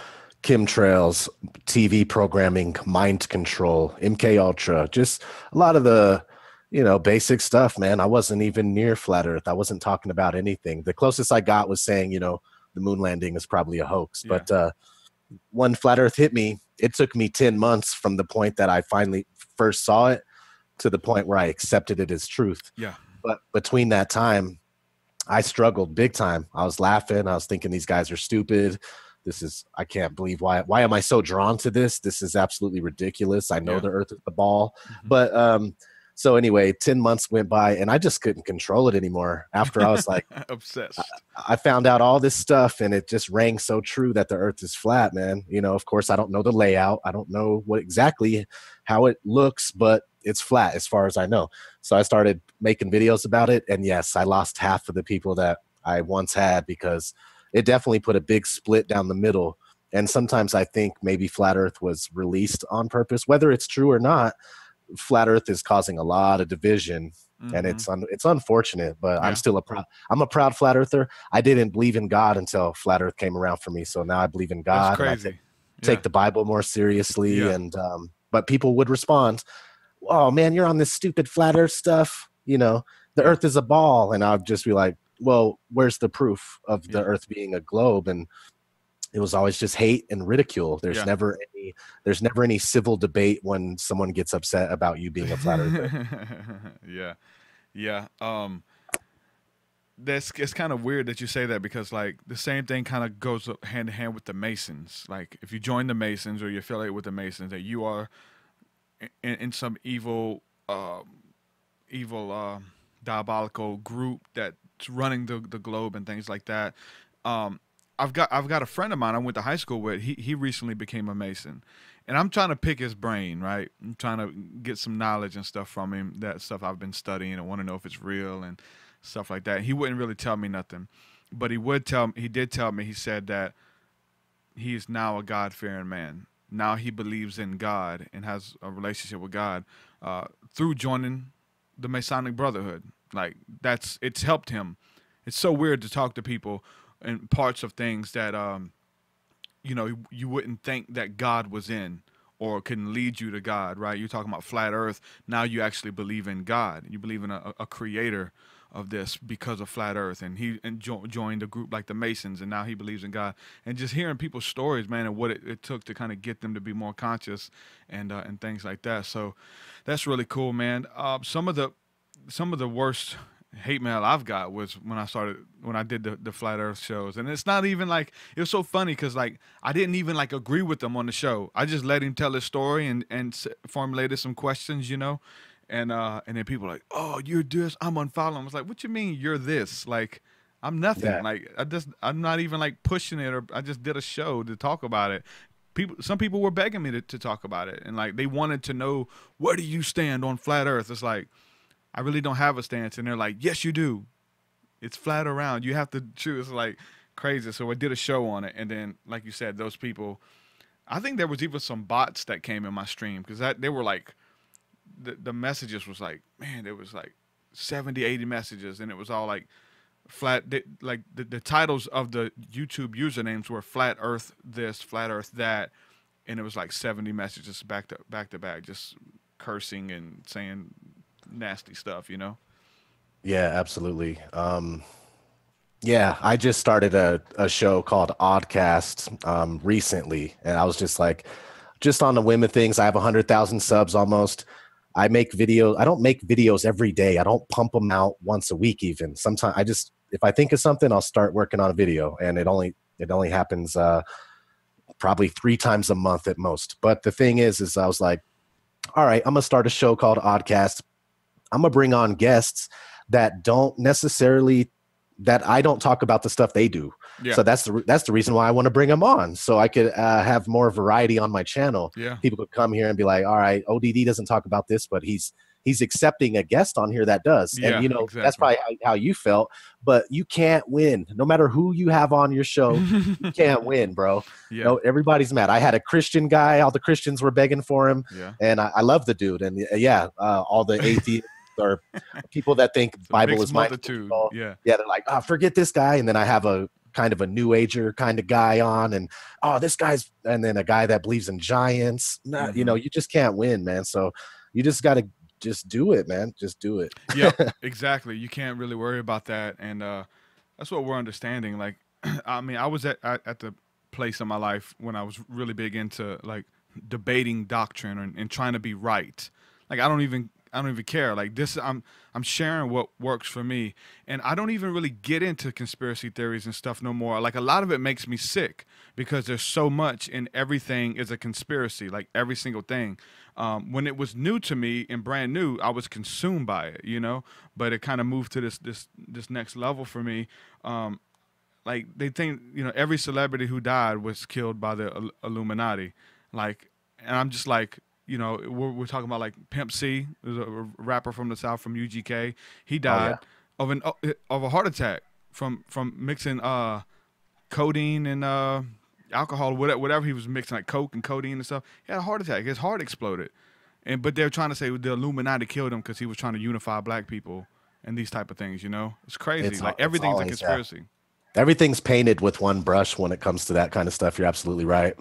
chemtrails, TV programming, mind control, MK Ultra, just a lot of the, you know, basic stuff, man. I wasn't even near flat earth. I wasn't talking about anything. The closest I got was saying, you know, the moon landing is probably a hoax. Yeah. But when flat earth hit me, it took me 10 months from the point that I finally first saw it to the point where I accepted it as truth. Yeah. But between that time, I struggled big time. I was laughing. I was thinking these guys are stupid. I can't believe why am I so drawn to this? This is absolutely ridiculous. I know the earth is the ball. Mm-hmm. But so anyway, 10 months went by and I just couldn't control it anymore. After I was like obsessed. I found out all this stuff and it just rang so true that the earth is flat, man. You know, of course I don't know the layout. I don't know how it looks, but it's flat as far as I know. So I started making videos about it. And yes, I lost half of the people that I once had because it definitely put a big split down the middle. And sometimes I think maybe flat earth was released on purpose, whether it's true or not. Flat earth is causing a lot of division and it's unfortunate. But Yeah. I'm a proud flat earther. I didn't believe in God until flat Earth came around for me. So now I believe in That's God, and I crazy. take the Bible more seriously. Yeah. And but people would respond, "Oh man, you're on this stupid flat Earth stuff. You know, the Earth is a ball," and I'd just be like, "Well, where's the proof of the Earth being a globe?" And it was always just hate and ridicule. There's never any civil debate when someone gets upset about you being a flat earther. Yeah. It's kind of weird that you say that, because like the same thing kind of goes hand in hand with the Masons. Like if you join the Masons or you affiliate with the Masons, that you are in some evil diabolical group that's running the globe and things like that. I've got a friend of mine I went to high school with. He recently became a Mason, and I'm trying to pick his brain. Right, I'm trying to get some knowledge and stuff from him. That stuff I've been studying and want to know if it's real and stuff like that. He wouldn't really tell me nothing, but he did tell me. He said that he is now a God-fearing man. Now he believes in God and has a relationship with God through joining the Masonic Brotherhood. Like it's helped him. It's so weird to talk to people and parts of things that you wouldn't think that God was in or can lead you to God, right? You're talking about flat earth. Now you actually believe in God. You believe in a creator of this because of flat earth, and he joined a group like the Masons, and now he believes in God. And just hearing people's stories, man, and what it took to kind of get them to be more conscious and things like that. So that's really cool, man. Some of the worst hate mail I've got was when I did the flat earth shows. And it's not even like, it was so funny because like I didn't even like agree with them on the show. I just let him tell his story and formulated some questions, and then people were like, "Oh, you're this, I'm unfollowing." I was like, "What you mean you're this? Like I'm nothing." Yeah. Like I'm not even like pushing it, or I just did a show to talk about it. Some people were begging me to talk about it, and like they wanted to know, where do you stand on flat earth? It's like, I really don't have a stance. And they're like, yes, you do. It's flat around. You have to choose. Like crazy. So I did a show on it. And then, like you said, those people, I think there was even some bots that came in my stream, because they were like, the messages was like, man, there was like 70, 80 messages. And it was all like like the titles of the YouTube usernames were flat earth this, flat earth that. And it was like 70 messages back to back, just cursing and saying nasty stuff, Yeah, absolutely. Yeah, I just started a show called Oddcast recently, and I was just like, just on the whim of things. I have 100,000 subs almost. I make videos. I don't make videos every day. I don't pump them out once a week even. Sometimes if I think of something, I'll start working on a video, and it only happens probably 3 times a month at most. But the thing is I was like, all right, I'm gonna start a show called Oddcast. I'm gonna bring on guests that I don't talk about the stuff they do. Yeah. So that's the reason why I want to bring them on, so I could have more variety on my channel. Yeah. People could come here and be like, all right, O.D.D doesn't talk about this, but he's accepting a guest on here that does. Yeah, And exactly. That's probably how you felt, but you can't win. No matter who you have on your show, you can't win, bro. Yeah. No, everybody's mad. I had a Christian guy, all the Christians were begging for him. Yeah. And I love the dude. And all the atheists or people that think Bible is multitude. Yeah, they're like, oh, forget this guy. And then I have a kind of a new ager kind of guy on, and this guy's, and then a guy that believes in giants. You just can't win, man. So you just got to just do it, man. Just do it. Yeah, exactly. You can't really worry about that. And that's what we're understanding. Like, I mean, I was at the place in my life when I was really big into like debating doctrine and trying to be right. Like, I don't even care. Like this, I'm sharing what works for me, and I don't even really get into conspiracy theories and stuff no more. Like a lot of it makes me sick because there's so much, and everything is a conspiracy. Like every single thing. When it was new to me and brand new, I was consumed by it, But it kind of moved to this next level for me. Like they think, every celebrity who died was killed by the Illuminati. Like, and I'm just like, we're talking about like Pimp C, there's a rapper from the South from UGK. He died of a heart attack from mixing codeine and alcohol, whatever he was mixing, like coke and codeine and stuff. He had a heart attack. His heart exploded, but they're trying to say the Illuminati killed him because he was trying to unify black people and these type of things. You know, it's crazy. It's like al- it's everything's a always, conspiracy. Everything's painted with one brush when it comes to that kind of stuff. You're absolutely right.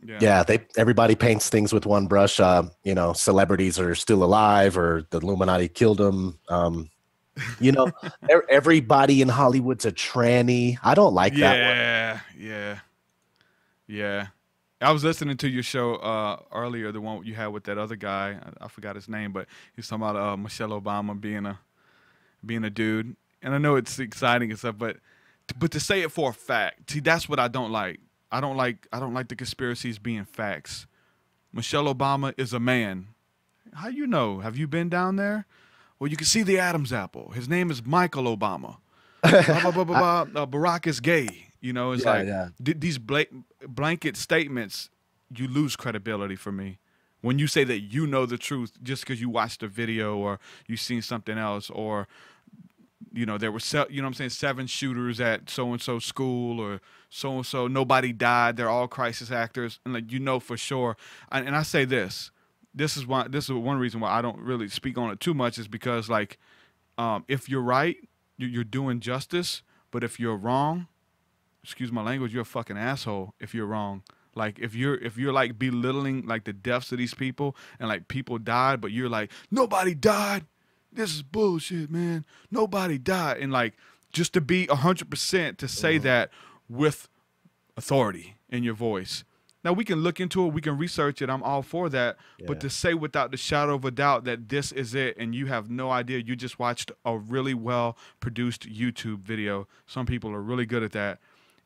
Yeah, everybody paints things with one brush. You know, celebrities are still alive, or the Illuminati killed them. You know, everybody in Hollywood's a tranny. I don't like that one. Yeah. I was listening to your show earlier, the one you had with that other guy. I forgot his name, but he's talking about Michelle Obama being a dude. And I know it's exciting and stuff, but to say it for a fact, see, that's what I don't like. I don't like the conspiracies being facts. Michelle Obama is a man. How you know? Have you been down there? Well, you can see the Adam's apple. His name is Michael Obama. Blah, blah, blah, blah, blah. Barack is gay. You know, it's these blanket statements, you lose credibility for me. When you say that you know the truth just because you watched a video or you seen something else, or you know, there were, you know what I'm saying, 7 shooters at so-and-so school, or so-and-so, nobody died, they're all crisis actors, and like, you know for sure. And I say this is one reason why I don't really speak on it too much, is because, like, if you're right, you're doing justice, but if you're wrong, excuse my language, you're a fucking asshole if you're wrong. Like, if you're like belittling like the deaths of these people, and like people died, but you're like, nobody died, this is bullshit, man, nobody died. And like, just to be 100% to say that with authority in your voice. Now, we can look into it, we can research it, I'm all for that, but to say without the shadow of a doubt that this is it, and you have no idea, you just watched a really well produced YouTube video. Some people are really good at that,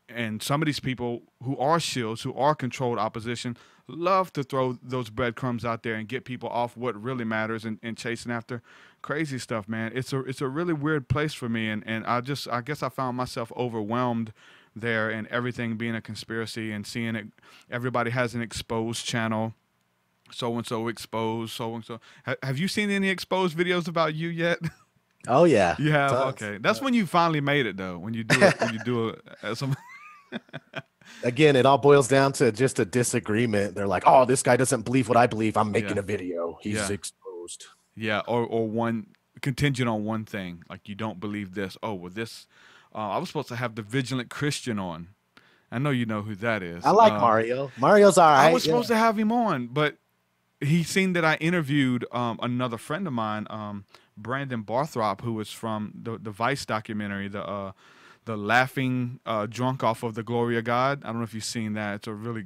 and some of these people who are shills, who are controlled opposition, love to throw those breadcrumbs out there and get people off what really matters, and chasing after crazy stuff, man. It's a really weird place for me, and I guess I found myself overwhelmed there, and everything being a conspiracy, and seeing it. Everybody has an exposed channel, so-and-so exposed, so-and-so. Have you seen any exposed videos about you yet? Oh yeah. You have? Tons. Okay. That's when you finally made it, though, when you do it, Again, it all boils down to just a disagreement. They're like, oh, this guy doesn't believe what I believe, I'm making a video, he's exposed. Yeah, or one contingent on one thing, like, you don't believe this. Oh, well, this I was supposed to have the Vigilant Christian on. I know you know who that is. I like Mario. Mario's all right. I was supposed to have him on, but he seen that I interviewed another friend of mine, Brandon Barthrop, who was from the Vice documentary, the Laughing Drunk Off of the Glory of God. I don't know if you've seen that. It's a really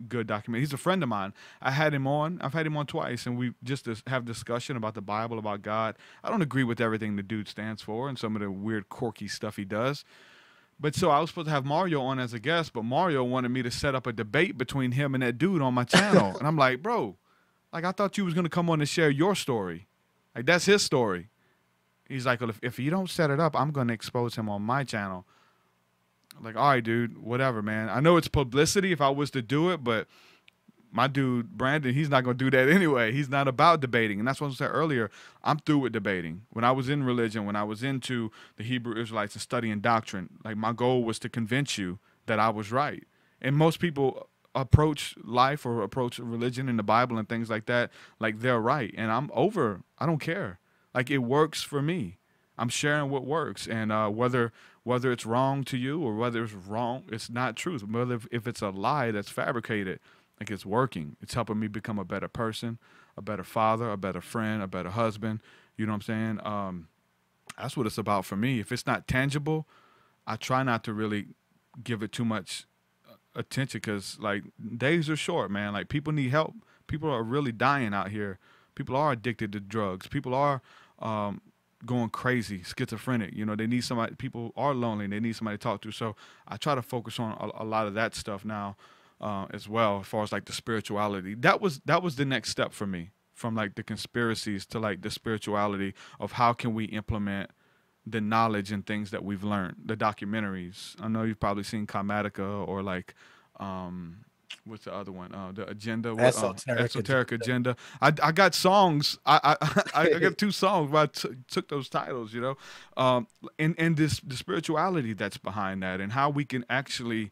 good documentary. He's a friend of mine. I had him on. I've had him on twice, and we just have discussion about the Bible, about God. I don't agree with everything the dude stands for and some of the weird, quirky stuff he does. But so I was supposed to have Mario on as a guest, but Mario wanted me to set up a debate between him and that dude on my channel. And I'm like, bro, like, I thought you was going to come on and share your story. Like, that's his story. He's like, well, if you don't set it up, I'm going to expose him on my channel. I'm like, all right, dude, whatever, man. I know it's publicity if I was to do it, but my dude, Brandon, he's not going to do that anyway. He's not about debating. And that's what I said earlier. I'm through with debating. When I was in religion, when I was into the Hebrew Israelites and studying doctrine, like, my goal was to convince you that I was right. And most people approach life or approach religion and the Bible and things like that like they're right. And I'm over. I don't care. Like, it works for me. I'm sharing what works. And whether it's wrong to you or whether it's wrong, it's not truth. Whether if it's a lie that's fabricated, like, it's working. It's helping me become a better person, a better father, a better friend, a better husband. You know what I'm saying? That's what it's about for me. If it's not tangible, I try not to really give it too much attention, because, like, days are short, man. Like, people need help. People are really dying out here. People are addicted to drugs. People are going crazy, schizophrenic. You know, they need somebody. People are lonely, and they need somebody to talk to. So I try to focus on a lot of that stuff now, as well, as far as like the spirituality. That was the next step for me, from like the conspiracies to like the spirituality of how can we implement the knowledge and things that we've learned. The documentaries. I know you've probably seen Comatica, or like what's the other one? The Agenda. Esoteric Agenda. I got songs. I got 2 songs where I took those titles, you know, and the spirituality that's behind that, and how we can actually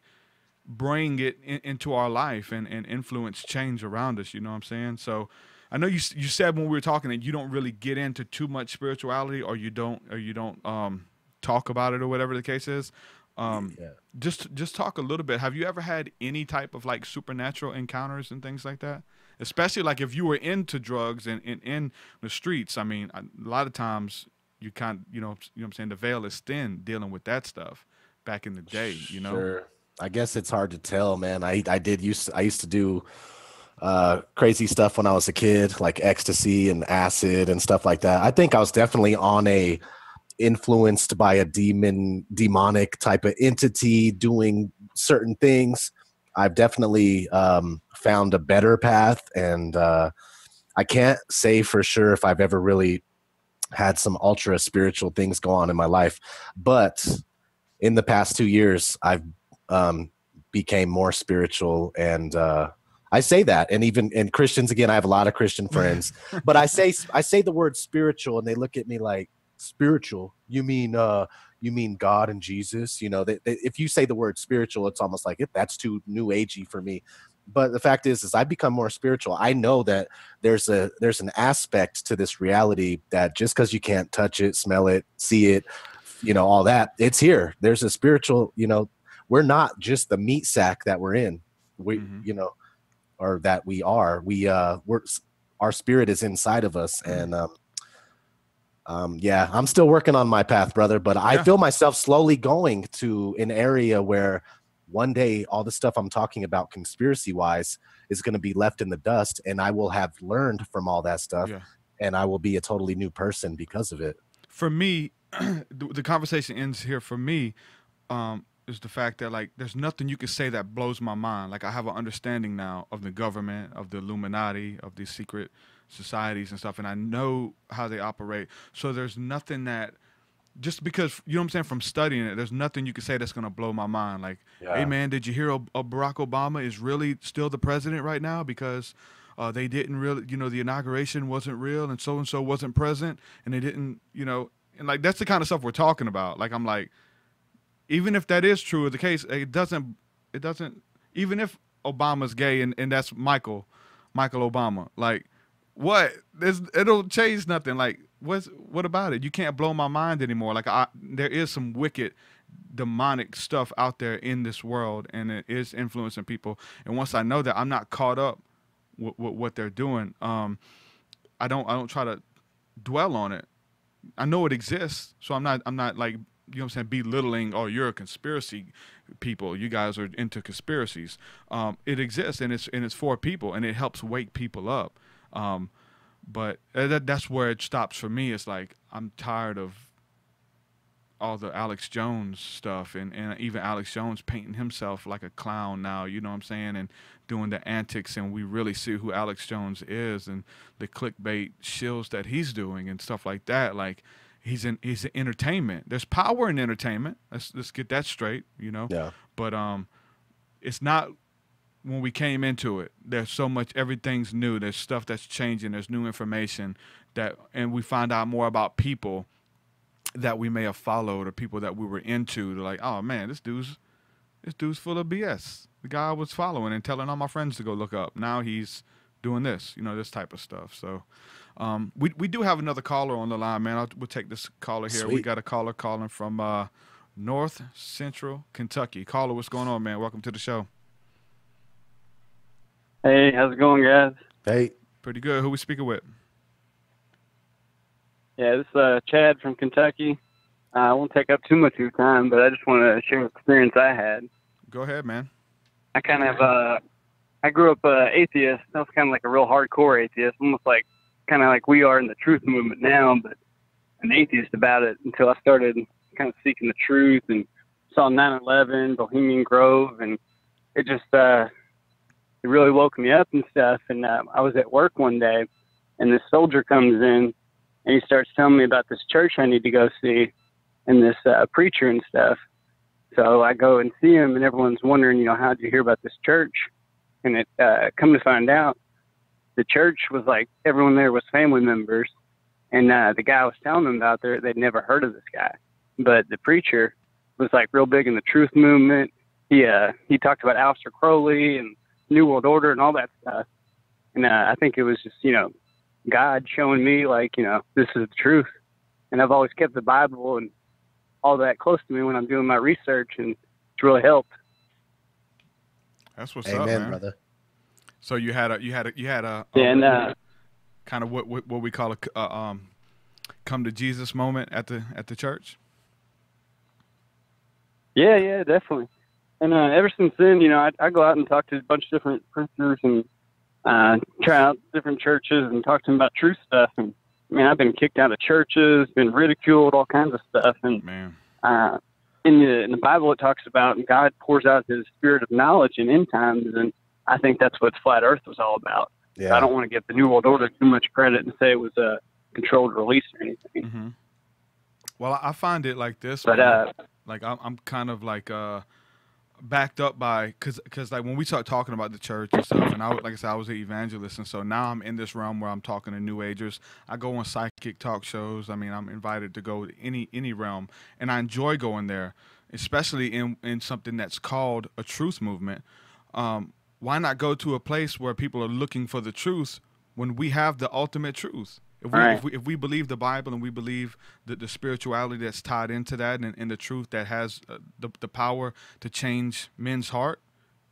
bring it into our life and influence change around us. You know what I'm saying? So I know you said when we were talking that you don't really get into too much spirituality, or you don't talk about it, or whatever the case is. Yeah. Just talk a little bit. Have you ever had any type of like supernatural encounters and things like that? Especially like if you were into drugs and in the streets. I mean, a lot of times you you know what I'm saying, the veil is thin dealing with that stuff back in the day, you know? Sure. I guess it's hard to tell, man. I used to do crazy stuff when I was a kid, like ecstasy and acid and stuff like that. I think I was definitely influenced by a demonic type of entity doing certain things. I've definitely found a better path, and I can't say for sure if I've ever really had some ultra spiritual things go on in my life, but in the past 2 years, I've became more spiritual, and I say that, and even in Christians, again, I have a lot of Christian friends, but I say the word spiritual, and they look at me like, spiritual? You mean God and Jesus? You know, if you say the word spiritual, it's almost like that's too new agey for me. But the fact is I've become more spiritual. I know that there's an aspect to this reality that just because you can't touch it, smell it, see it, you know, all that, it's here. There's a spiritual, you know, we're not just the meat sack that we're in. We, you know, or that we are. Our spirit is inside of us, and yeah, I'm still working on my path, brother, but I feel myself slowly going to an area where one day all the stuff I'm talking about conspiracy wise is going to be left in the dust, and I will have learned from all that stuff, and I will be a totally new person because of it. For me, the conversation ends here for me, is the fact that like there's nothing you can say that blows my mind. Like I have an understanding now of the government, of the Illuminati, of these secret societies and stuff, and I know how they operate. So there's nothing that, just because, you know what I'm saying, from studying it, there's nothing you can say that's going to blow my mind. Like, hey man, did you hear Barack Obama is really still the president right now because they didn't really, you know, the inauguration wasn't real and so wasn't present, and they didn't, you know, and like that's the kind of stuff we're talking about. Like I'm like, even if that is true of the case, it doesn't even if Obama's gay and that's Michael Obama, like what? It'll change nothing. Like what about it? You can't blow my mind anymore. Like there is some wicked demonic stuff out there in this world, and it is influencing people. And once I know that, I'm not caught up with what they're doing. I don't try to dwell on it. I know it exists, so I'm not like, you know what I'm saying, belittling, oh, you're a conspiracy people, you guys are into conspiracies. It exists, and it's for people, and it helps wake people up. But that's where it stops for me. It's like I'm tired of all the Alex Jones stuff, and even Alex Jones painting himself like a clown now, you know what I'm saying, and doing the antics, and we really see who Alex Jones is and the clickbait shills that he's doing and stuff like that. Like he's an entertainment. There's power in entertainment. Let's get that straight, you know. Yeah. But it's not when we came into it. There's so much, everything's new. There's stuff that's changing. There's new information and we find out more about people that we may have followed or people that we were into. They're like, oh man, this dude's full of BS. The guy I was following and telling all my friends to go look up, now he's doing this, you know, this type of stuff. So we do have another caller on the line, man. We'll take this caller here. Sweet. We got a caller calling from North Central Kentucky. Caller, what's going on, man? Welcome to the show. Hey, how's it going, guys? Hey. Pretty good. Who we speaking with? Yeah, this is Chad from Kentucky. I won't take up too much of your time, but I just want to share an experience I had. Go ahead, man. I kind of, I grew up atheist. I was kind of like a real hardcore atheist, almost like, kind of like we are in the truth movement now, but an atheist about it until I started kind of seeking the truth and saw 9/11, Bohemian Grove, and it just, it really woke me up and stuff. And I was at work one day, and this soldier comes in, and he starts telling me about this church I need to go see and this preacher and stuff. So I go and see him, and everyone's wondering, you know, how'd you hear about this church? And it come to find out, the church was like, everyone there was family members. And the guy I was telling them about there, they'd never heard of this guy. But the preacher was like real big in the truth movement. he talked about Aleister Crowley and New World Order and all that stuff. And I think it was just, God showing me, like, this is the truth. And I've always kept the Bible and all that close to me when I'm doing my research, and it's really helped. That's what's Amen, up, man. brother. So you had a kind of what we call a come to Jesus moment at the church. Yeah, definitely. And ever since then, I go out and talk to a bunch of different preachers and try out different churches and talk to them about truth stuff. And I've been kicked out of churches, been ridiculed, all kinds of stuff. And in the Bible, it talks about God pours out His spirit of knowledge in end times, and I think that's what Flat Earth was all about. Yeah. I don't want to give the New World Order too much credit and say it was a controlled release or anything. Mm-hmm. Well, I find it like this, but like I'm kind of like backed up by because like when we start talking about the church and stuff, and like I said, I was an evangelist, and so now I'm in this realm where I'm talking to New Agers. I go on psychic talk shows. I'm invited to go to any realm, and I enjoy going there, especially in something that's called a truth movement. Why not go to a place where people are looking for the truth when we have the ultimate truth? If we believe the Bible and we believe the spirituality that's tied into that, and the truth that has the power to change men's heart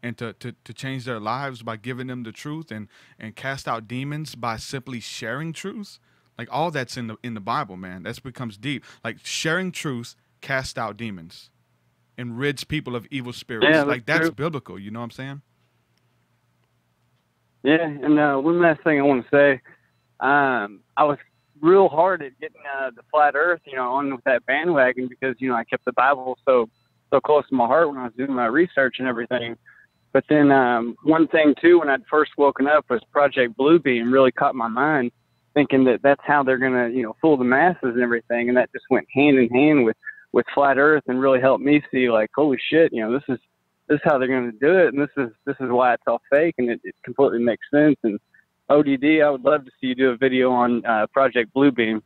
and to change their lives by giving them the truth, and cast out demons by simply sharing truth, like all that's in the Bible, man. That becomes deep. Like sharing truth casts out demons and rids people of evil spirits. Yeah, like that's true. biblical. You know what I'm saying? Yeah, and one last thing I want to say. I was real hard at getting the Flat Earth, on with that bandwagon because, I kept the Bible so close to my heart when I was doing my research and everything. But then one thing, too, when I'd first woken up was Project Bluebeam really caught my mind, thinking that that's how they're going to, fool the masses and everything. And that just went hand in hand with Flat Earth and really helped me see, like, holy shit, this is how they're going to do it. And this is why it's all fake. And it completely makes sense. And O.D.D, I would love to see you do a video on Project Bluebeam.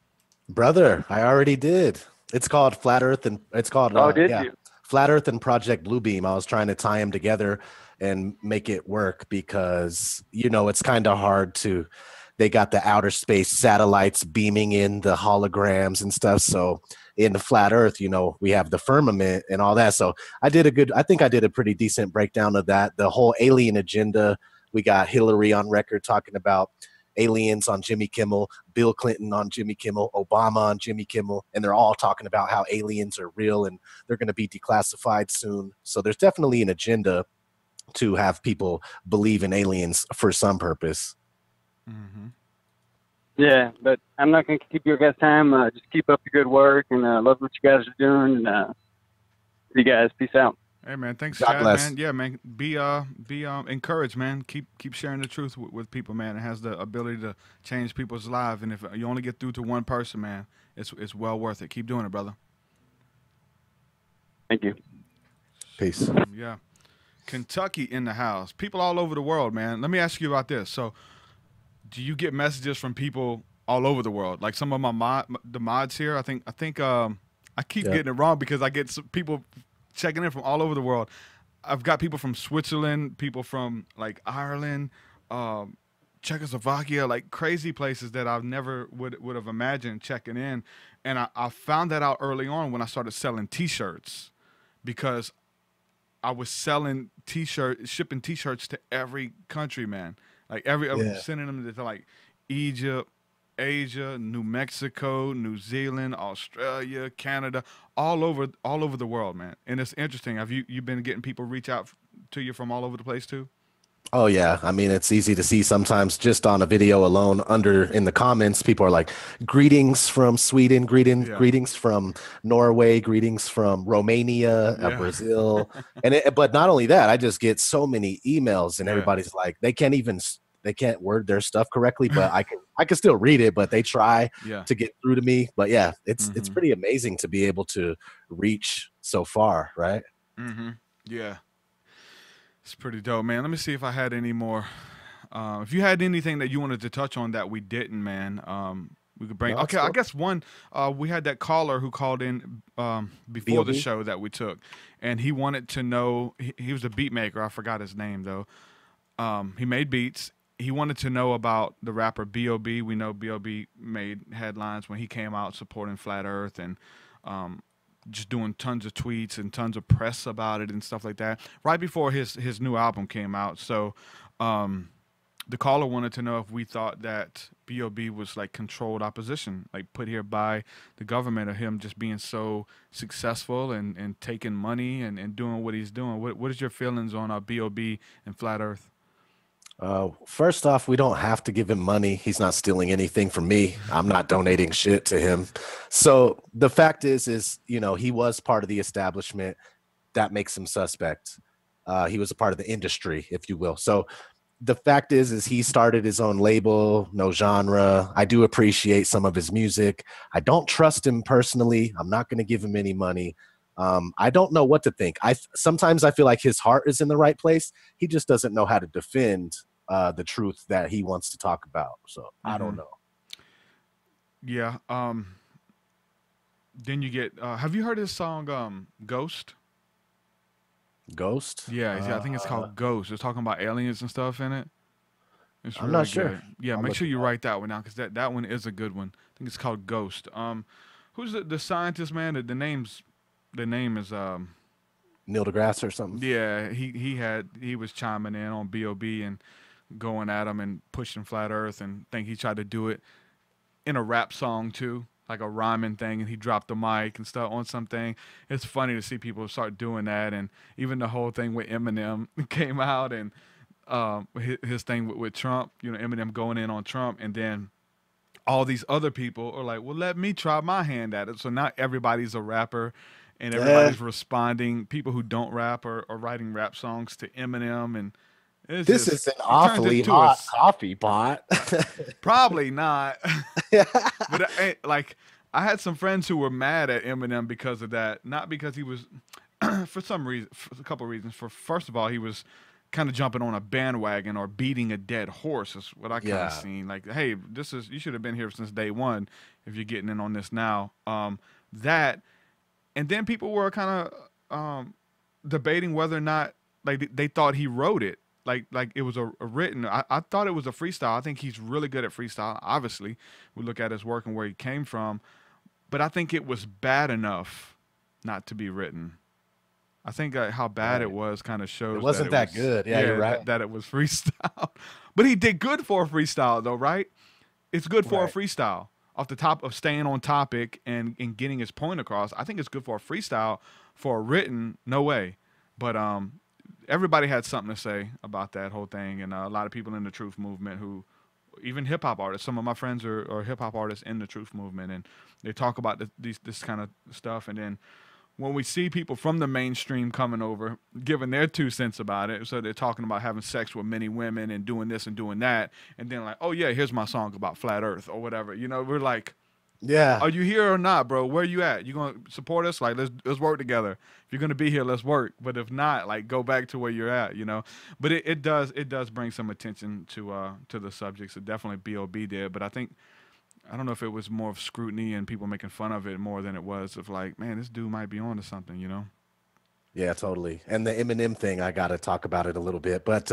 Brother, I already did. It's called Flat Earth, and it's called you? Flat Earth and Project Bluebeam. I was trying to tie them together and make it work because it's kind of hard to. They got the outer space satellites beaming in the holograms and stuff. So in the Flat Earth, we have the firmament and all that. So I think I did a pretty decent breakdown of that. The whole alien agenda. We got Hillary on record talking about aliens on Jimmy Kimmel, Bill Clinton on Jimmy Kimmel, Obama on Jimmy Kimmel, and they're all talking about how aliens are real and they're going to be declassified soon. So there's definitely an agenda to have people believe in aliens for some purpose. Mm-hmm. Yeah, but I'm not going to keep your guys' time. Just keep up the good work, and love what you guys are doing. And see you guys. Peace out. Hey man, thanks, God Chad, bless. man. Yeah, man. Be encouraged, man. Keep sharing the truth with people, man. It has the ability to change people's lives, and if you only get through to one person, man, it's well worth it. Keep doing it, brother. Thank you. Peace. Yeah. Kentucky in the house. People all over the world, man. Let me ask you about this. So, do you get messages from people all over the world? Like some of the mods here. I think I keep getting it wrong because I get some people checking in from all over the world. I've got people from Switzerland, people from like Ireland, Czechoslovakia, like crazy places that I never would have imagined checking in. And I found that out early on when I started selling T-shirts, because I was selling shipping T-shirts to every country, man. Like I was sending them to like Egypt, Asia, New Mexico, New Zealand, Australia, Canada, all over the world, man. And it's interesting. Have you been getting people reach out to you from all over the place too? Oh yeah, I mean it's easy to see sometimes just on a video alone. Under in the comments, people are like, "Greetings from Sweden, greetings from Norway, greetings from Romania, Brazil," but not only that, I just get so many emails, and everybody's like, they can't word their stuff correctly, but I can still read it, but they try to get through to me. But yeah, it's pretty amazing to be able to reach so far, right? Mm-hmm. Yeah. It's pretty dope, man. Let me see if I had any more. If you had anything that you wanted to touch on that we didn't, man, we could bring. No, Okay, I guess one. We had that caller who called in before the B.O.B.? show that we took, and he wanted to know. He was a beat maker. I forgot his name though. He made beats. He wanted to know about the rapper B.O.B. We know B.O.B. made headlines when he came out supporting Flat Earth and just doing tons of tweets and tons of press about it and stuff like that. Right before his new album came out, so. The caller wanted to know if we thought that B.O.B. was like controlled opposition, like put here by the government, or him just being so successful and taking money and doing what he's doing. What is your feelings on B.O.B. and Flat Earth? First off, we don't have to give him money. He's not stealing anything from me. I'm not donating shit to him. So the fact is, you know, he was part of the establishment. That makes him suspect. He was a part of the industry, if you will. So the fact is he started his own label, No Genre. I do appreciate some of his music. I don't trust him personally. I'm not going to give him any money. I don't know what to think. Sometimes I feel like his heart is in the right place. He just doesn't know how to defend the truth that he wants to talk about. So I don't know. Yeah. Then you get. Have you heard his song Ghost? Ghost? Yeah, I think it's called Ghost. It's talking about aliens and stuff in it. It's I'm really not good. sure. Yeah, I'll make look sure it you up. write that one down because that one is a good one. I think it's called Ghost. Who's the scientist, man? The name is Neil deGrasse or something? yeah, he was chiming in on B.O.B. and going at him and pushing Flat Earth, and think he tried to do it in a rap song too, like a rhyming thing, and he dropped the mic and stuff on something. It's funny to see people start doing that, and even the whole thing with Eminem came out, and his thing with Trump, you know, Eminem going in on Trump, and then all these other people are like, well, let me try my hand at it. So now everybody's a rapper, and everybody's responding. People who don't rap are writing rap songs to Eminem, and This is an awfully hot coffee pot. Probably not. But like, I had some friends who were mad at Eminem because of that. Not because he was, for some reason, for a couple of reasons. First of all, he was kind of jumping on a bandwagon or beating a dead horse is what I kind of seen. Like, hey, you should have been here since day one if you're getting in on this now. That, and then people were kind of debating whether or not, like, they thought he wrote it. Like it was a written. I thought it was a freestyle. I think he's really good at freestyle. Obviously, we look at his work and where he came from, but I think it was bad enough not to be written. I think how bad it was kind of shows it wasn't that good. Yeah, you're right. That it was freestyle, but he did good for a freestyle though, right? It's good for a freestyle off the top of staying on topic and getting his point across. I think it's good for a freestyle. For a written, no way. But everybody had something to say about that whole thing, and a lot of people in the truth movement who, even hip hop artists, some of my friends are hip hop artists in the truth movement, and they talk about this kind of stuff. And then when we see people from the mainstream coming over, giving their 2 cents about it, so they're talking about having sex with many women and doing this and doing that, and then like, oh yeah, here's my song about flat Earth or whatever. You know, we're like, yeah, are you here or not, bro? Where you at? You gonna support us? Like, let's work together. If you're gonna be here, let's work. But if not, like, go back to where you're at. You know. But it does bring some attention to the subjects. It definitely B.O.B. did. But I don't know if it was more of scrutiny and people making fun of it more than it was of like, man, this dude might be on to something. You know. Yeah, totally. And the Eminem thing, I got to talk about it a little bit, but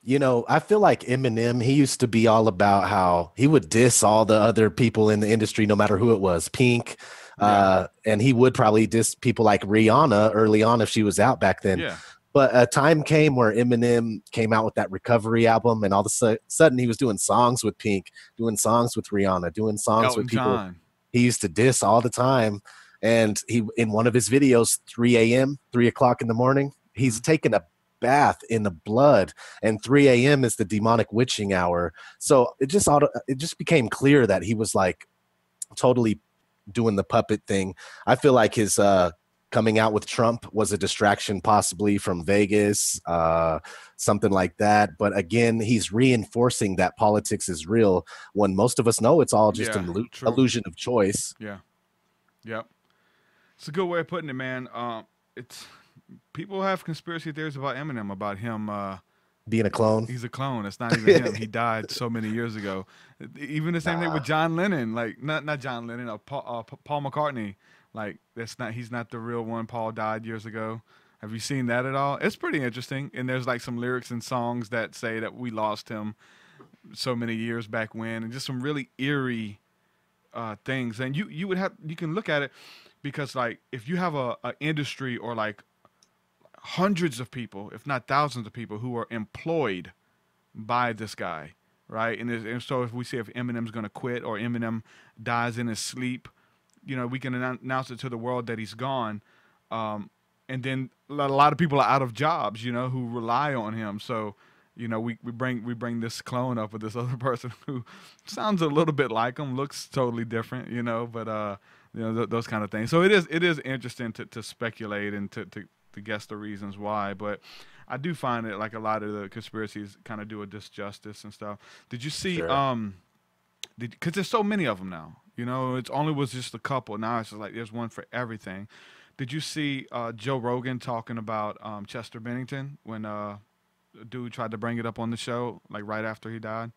you know, I feel like Eminem, he used to be all about how he would diss all the other people in the industry, no matter who it was, Pink. And he would probably diss people like Rihanna early on if she was out back then. Yeah. But a time came where Eminem came out with that Recovery album, and all of a sudden he was doing songs with Pink, doing songs with Rihanna, doing songs Elton with people John. he used to diss all the time. And he, in one of his videos, 3 o'clock in the morning, he's taking a bath in the blood, and 3 a.m. is the demonic witching hour. So it just became clear that he was like totally doing the puppet thing. I feel like his coming out with Trump was a distraction, possibly from Vegas, something like that. But again, he's reinforcing that politics is real when most of us know it's all just an illusion of choice. Yeah. Yep. It's a good way of putting it, man. It's people have conspiracy theories about Eminem, about him being a clone. He's a clone. It's not even him. He died so many years ago. Even the same thing with John Lennon. Like not John Lennon, Paul McCartney. Like that's not. He's not the real one. Paul died years ago. Have you seen that at all? It's pretty interesting. And there's like some lyrics and songs that say that we lost him so many years back when, and just some really eerie things. And you can look at it because like if you have a industry or like hundreds of people, if not thousands of people, who are employed by this guy, right? And so if we see if Eminem's going to quit or Eminem dies in his sleep, we can announce it to the world that he's gone. And then a lot of people are out of jobs, who rely on him. So, we bring this clone up with this other person who sounds a little bit like him, looks totally different, but those kind of things. So it is interesting to speculate and to guess the reasons why, but I do find it like a lot of the conspiracies kind of do a disjustice and stuff. Did you see? Sure. Because there's so many of them now. It only was just a couple. Now it's just like there's one for everything. Did you see Joe Rogan talking about Chester Bennington when a dude tried to bring it up on the show like right after he died?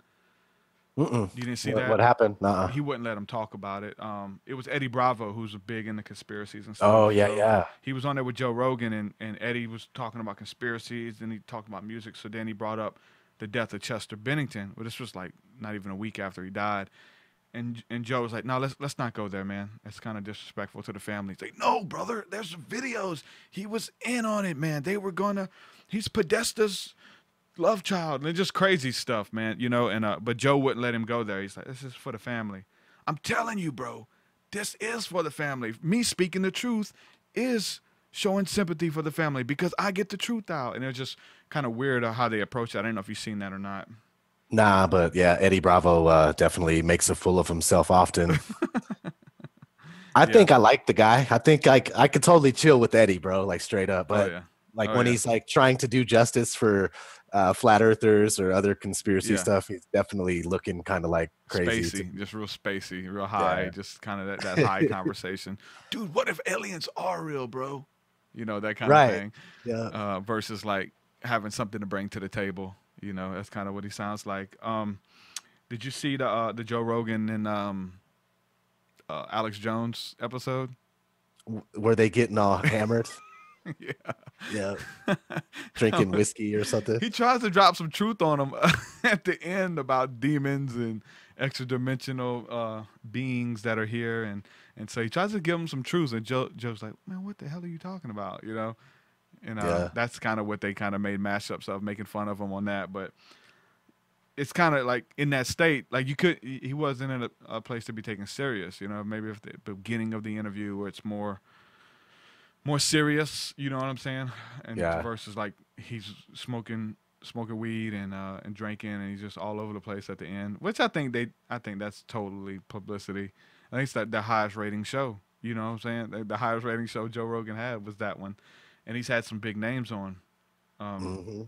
Mm-mm. You didn't see that? What happened? Nuh-uh. He wouldn't let him talk about it. It was Eddie Bravo, who's big into conspiracies and stuff. Oh, yeah, so yeah. He was on there with Joe Rogan, and Eddie was talking about conspiracies, and he talked about music. So then he brought up the death of Chester Bennington. Well, this was like not even a week after he died. And Joe was like, no, let's not go there, man. It's kind of disrespectful to the family. He's like, no, brother, there's some videos. He was in on it, man. He's Podesta's love child, and it's just crazy stuff, man. But Joe wouldn't let him go there. He's like, this is for the family. I'm telling you, bro, this is for the family. Me speaking the truth is showing sympathy for the family because I get the truth out. And it's just kind of weird how they approach that. I don't know if you've seen that or not. Nah, but yeah, Eddie Bravo definitely makes a fool of himself often. I think I like the guy. I think I could totally chill with Eddie, bro, like straight up. But when he's like trying to do justice for flat earthers or other conspiracy stuff, he's definitely looking kind of like crazy. Spacey, just real spacey, real high, just kind of that high conversation. Dude, what if aliens are real, bro? That kind of thing. Yeah. Versus like having something to bring to the table. That's kind of what he sounds like. Did you see the Joe Rogan and Alex Jones episode? Were they getting all hammered? Yeah. Drinking whiskey or something. He tries to drop some truth on him at the end about demons and extra dimensional beings that are here, and so he tries to give him some truth, and Joe's like, man, what the hell are you talking about? And that's kind of what they kind of made mashups of, making fun of him on that. But it's kind of like in that state, like he wasn't in a place to be taken serious. Maybe if the beginning of the interview where it's more serious, you know what I'm saying? And versus like he's smoking weed and drinking, and he's just all over the place at the end. Which I think that's totally publicity. I think it's the highest rating show. You know what I'm saying? The highest rating show Joe Rogan had was that one. And he's had some big names on. Well,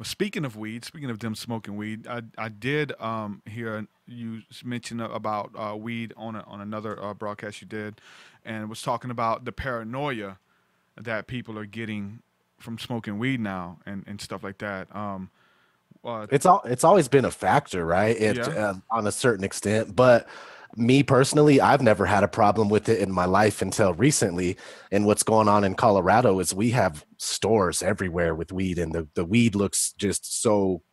speaking of weed, speaking of them smoking weed, I did hear you mention about weed on another broadcast you did, and was talking about the paranoia that people are getting from smoking weed now and stuff like that. It's always been a factor, right? On a certain extent, but me personally, I've never had a problem with it in my life until recently. And what's going on in Colorado is we have stores everywhere with weed, and the weed looks just so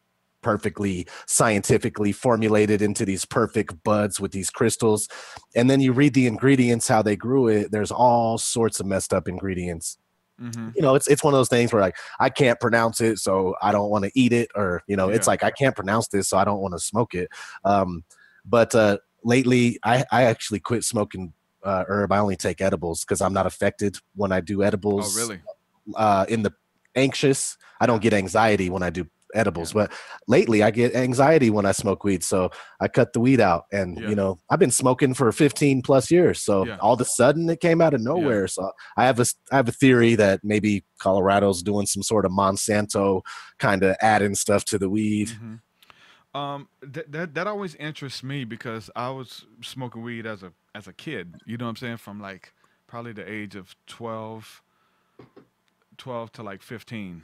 perfectly scientifically formulated into these perfect buds with these crystals. And then you read the ingredients, how they grew it. There's all sorts of messed up ingredients. It's one of those things where like I can't pronounce it, so I don't want to eat it, or it's like I can't pronounce this, so I don't want to smoke it. But lately, I actually quit smoking herb. I only take edibles because I'm not affected when I do edibles. Oh, really? In the anxious, I don't get anxiety when I do edibles, but lately I get anxiety when I smoke weed. So I cut the weed out, and I've been smoking for 15 plus years. So all of a sudden it came out of nowhere. So I have a theory that maybe Colorado's doing some sort of Monsanto kind of adding stuff to the weed. That always interests me because I was smoking weed as a kid, you know what I'm saying? From like probably the age of 12 to like 15.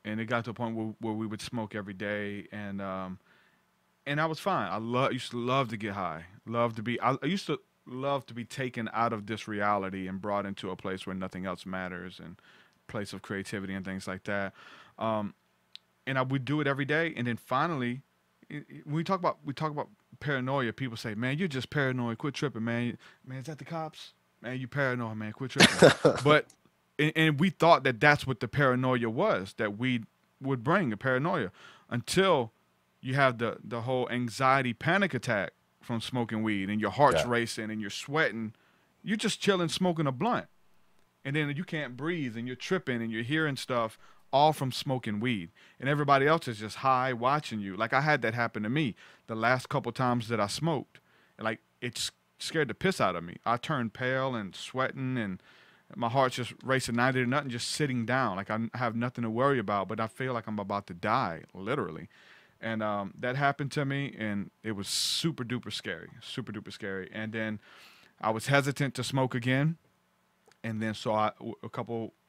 and it got to a point where we would smoke every day, and I was fine. Used to love to get high, I used to love to be taken out of this reality and brought into a place where nothing else matters, and place of creativity and things like that. And I would do it every day, and then finally, when we talk about paranoia, people say, "Man, you're just paranoid. Quit tripping, man. Man, is that the cops? Man, you paranoid, man. Quit tripping." But and we thought that that's what the paranoia was, that weed would bring, the paranoia, until you have the whole anxiety panic attack from smoking weed, and your heart's racing and you're sweating. You're just chilling, smoking a blunt, and then you can't breathe and you're tripping and you're hearing stuff, all from smoking weed, and everybody else is just high watching you. Like, I had that happen to me the last couple times that I smoked. Like, it scared the piss out of me. I turned pale and sweating, and my heart's just racing 90 to nothing, just sitting down. Like, I have nothing to worry about, but I feel like I'm about to die, literally. And that happened to me, and it was super duper scary. And then I was hesitant to smoke again. And then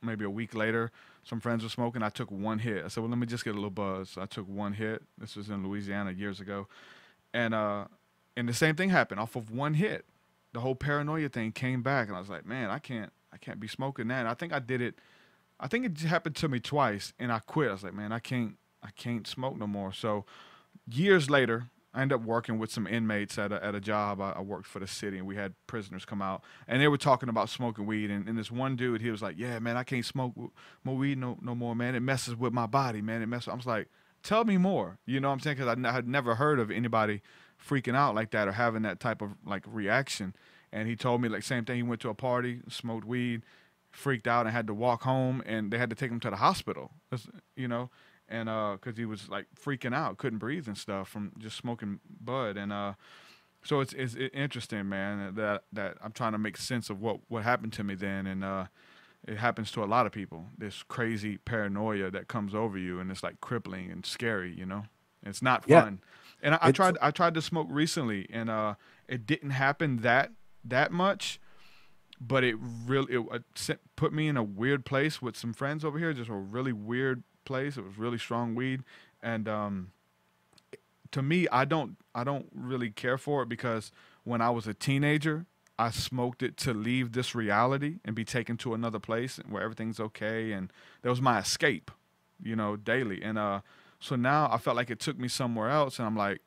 maybe a week later, some friends were smoking. I took one hit. I said, well, let me just get a little buzz. So I took one hit. This was in Louisiana years ago. And the same thing happened off of one hit. The whole paranoia thing came back, and I was like, man, I can't be smoking that. And I think I did it. I think it happened to me twice, and I quit. I was like, man, I can't smoke no more. So years later, I ended up working with some inmates at a job. I worked for the city, and we had prisoners come out, and they were talking about smoking weed. And this one dude, he was like, yeah, man, I can't smoke more weed no more, man. It messes with my body, man. I was like, tell me more. You know what I'm saying? Because I had never heard of anybody freaking out like that or having that type of like reaction. And he told me like same thing. He went to a party, smoked weed, freaked out, and had to walk home, and they had to take him to the hospital. You know. And because he was like freaking out, couldn't breathe and stuff from just smoking bud. And so it's interesting, man, that I'm trying to make sense of what happened to me then. And it happens to a lot of people, this crazy paranoia that comes over you, and it's like crippling and scary, you know. It's not fun. And I tried to smoke recently, and it didn't happen that much, but it really put me in a weird place with some friends over here, just a really weird place. It was really strong weed, and to me, I don't really care for it, because when I was a teenager, I smoked it to leave this reality and be taken to another place where everything's okay, and that was my escape, you know, daily. And so now I felt like it took me somewhere else, and I'm like,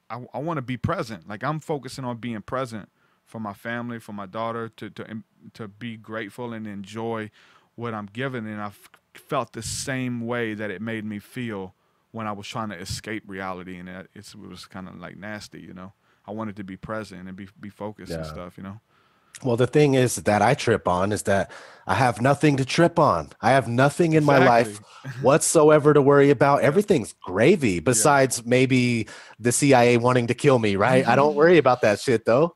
I want to be present. Like, I'm focusing on being present for my family, for my daughter, to be grateful and enjoy what I'm given. And I felt the same way that it made me feel when I was trying to escape reality, and it was kind of like nasty, you know. I wanted to be present and be focused and stuff, you know. Well, the thing is that I trip on is that I have nothing to trip on. I have nothing in my life whatsoever to worry about. Everything's gravy besides maybe the CIA wanting to kill me, right? I don't worry about that shit though.